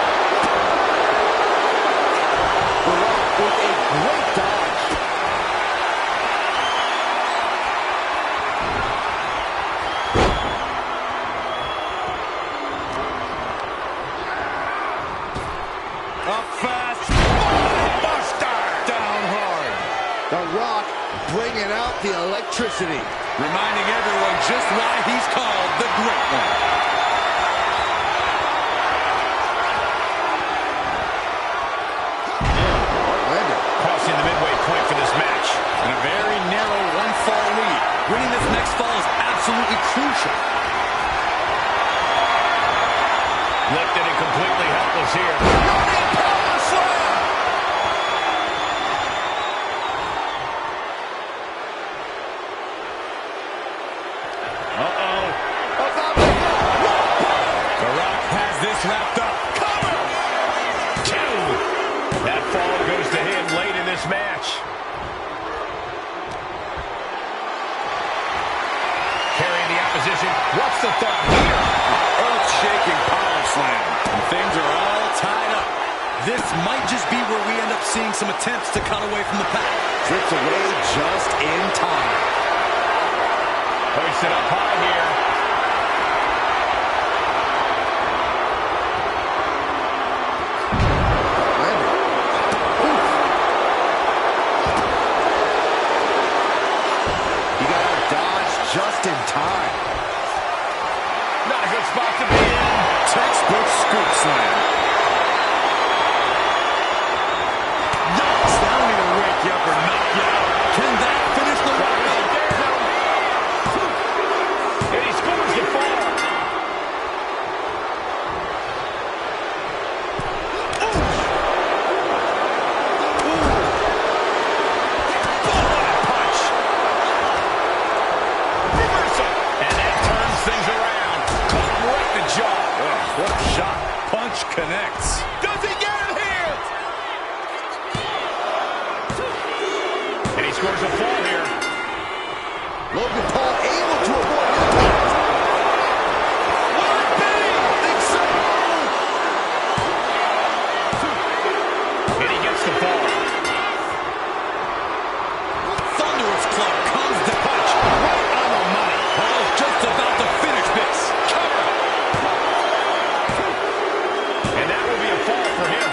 The Rock with a great dodge. Up fast. Buster. Down hard. The Rock bringing out the electricity. Reminding everyone just why he's called the Great One. Crossing the midway point for this match. And a very narrow one-fall lead. Winning this next fall is absolutely crucial. Lifted and completely helpless here. Uh-oh. The Rock has this wrapped up. Two. That fall goes to him late in this match. Carrying the opposition. What's the thought here? Earth-shaking power slam. And things are all tied up. This might just be where we end up seeing some attempts to cut away from the pack. Trips away just in time. Hoisted up high here. You got to dodge just in time. Not a good spot to be in. Textbook scoop slam. Knocks down. Don't even wake you up or knock you out. Can that finish the run? And he scores the fall. Punch. Reversal. And that turns things around. Caught him right in the jaw. What a shot. Punch connects. Does he get him here? And he scores a fall here. Logan Paul able to avoid impact. Will it be? Think so. And he gets the fall. Thunderous club comes to punch. Right on the money. Paul's just about to finish this. Cover. And that will be a fall for him.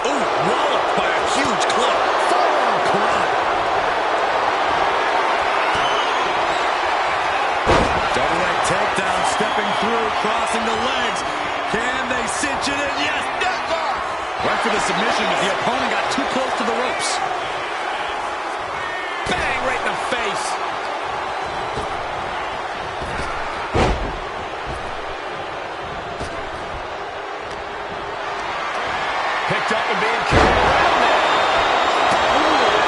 Ooh, walloped by a huge club. Forearm club. Double leg takedown, stepping through, crossing the legs. Can they cinch it in? Yes, never! Went for the submission, but the opponent got too close to the ropes. Bang, right in the face. Picked up and being carried around there.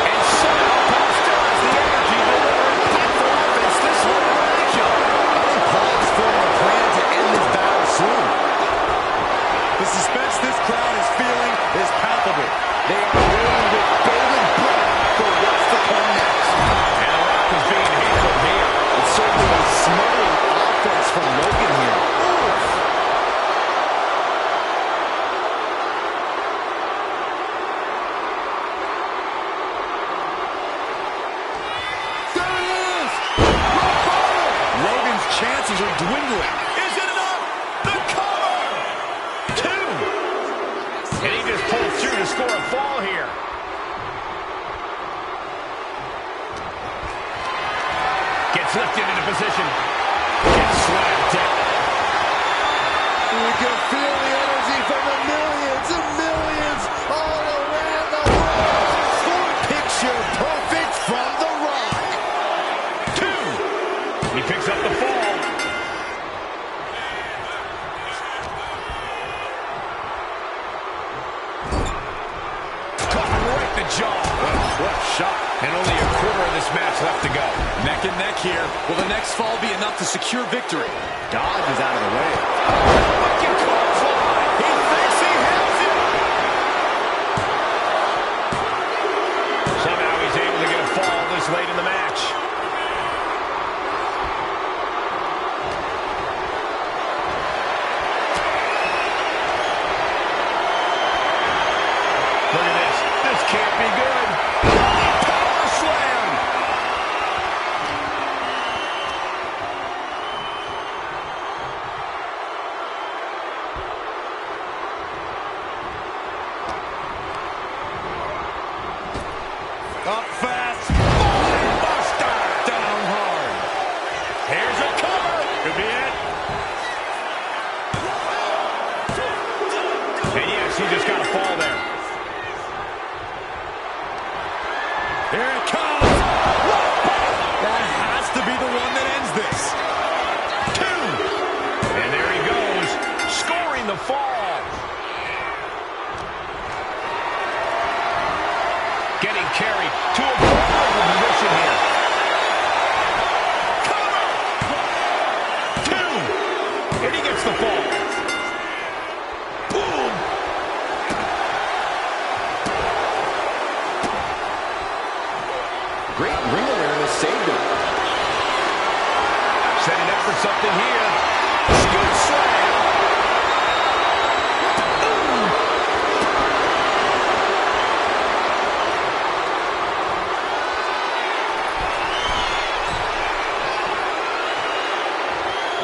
And somehow Paul still has the energy to deliver impactful offense this late in the matchup. I think Paul is forming a plan to end this battle soon. The suspense this crowd is feeling is palpable. They are waiting with bated breath for what's to come next. And the Rock is being handled here. It's certainly a smothering offense from Logan here. Chances are dwindling. Is it enough? The cover! 2. And he just pulled through to score a fall here. Gets lifted into position. Gets slammed down. We can feel the energy from the millions and millions all around the world. Picture perfect from The Rock. 2. He picks up the fall. What a shot. And only a quarter of this match left to go. Neck and neck here. Will the next fall be enough to secure victory? Dodge is out of the way. Wicked clothesline. He thinks he has it. Somehow he's able to get a fall this late in the match. Look at this. This can't be good. Power slam. Up fast. Buster. Down hard. Here's a cover. Could be it. And yes, he just got a fall there. Here it comes. That has to be the one that ends this. 2. And there he goes, scoring the fall. Getting carried to a vulnerable position here. Cover. 2. And he gets the fall. Boom. Great ring awareness saved him. Setting up for something here. Scoop slam.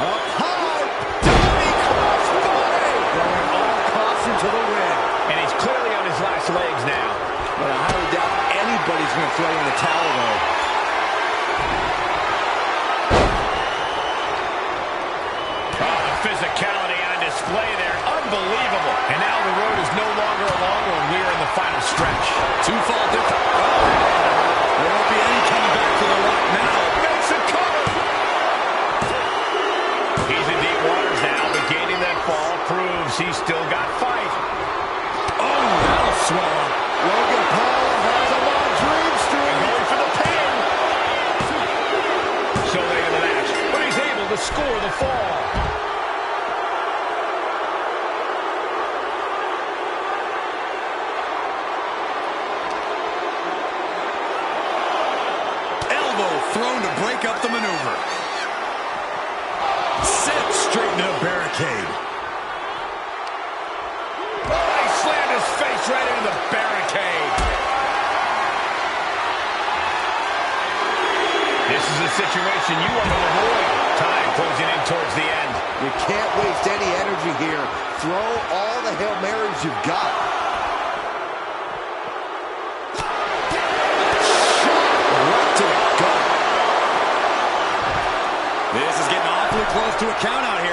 Up high. Dominik crossbody. Going all caution to the win. And he's clearly on his last legs now. But I highly doubt anybody's going to throw in the towel, though. Oh, the physicality on display there. Unbelievable. And now the road is no longer a long one. We are in the final stretch. 2 fall different. There won't be any coming back to The Rock now. Makes a cover. He's in deep waters now, but gaining that fall proves he's still got fight. Oh, that'll swell up. Logan Paul has a long dream streak. Going for the pin. So late in the match, but he's able to score the fall. Elbow thrown to break up the maneuver. Seth straight into a barricade. Oh, he slammed his face right into the barricade. This is a situation you want to avoid. Time closing in towards the end. You can't waste any energy here. Throw all the Hail Marys you've got. Shot right to the gut. This is getting awfully close to a count out here.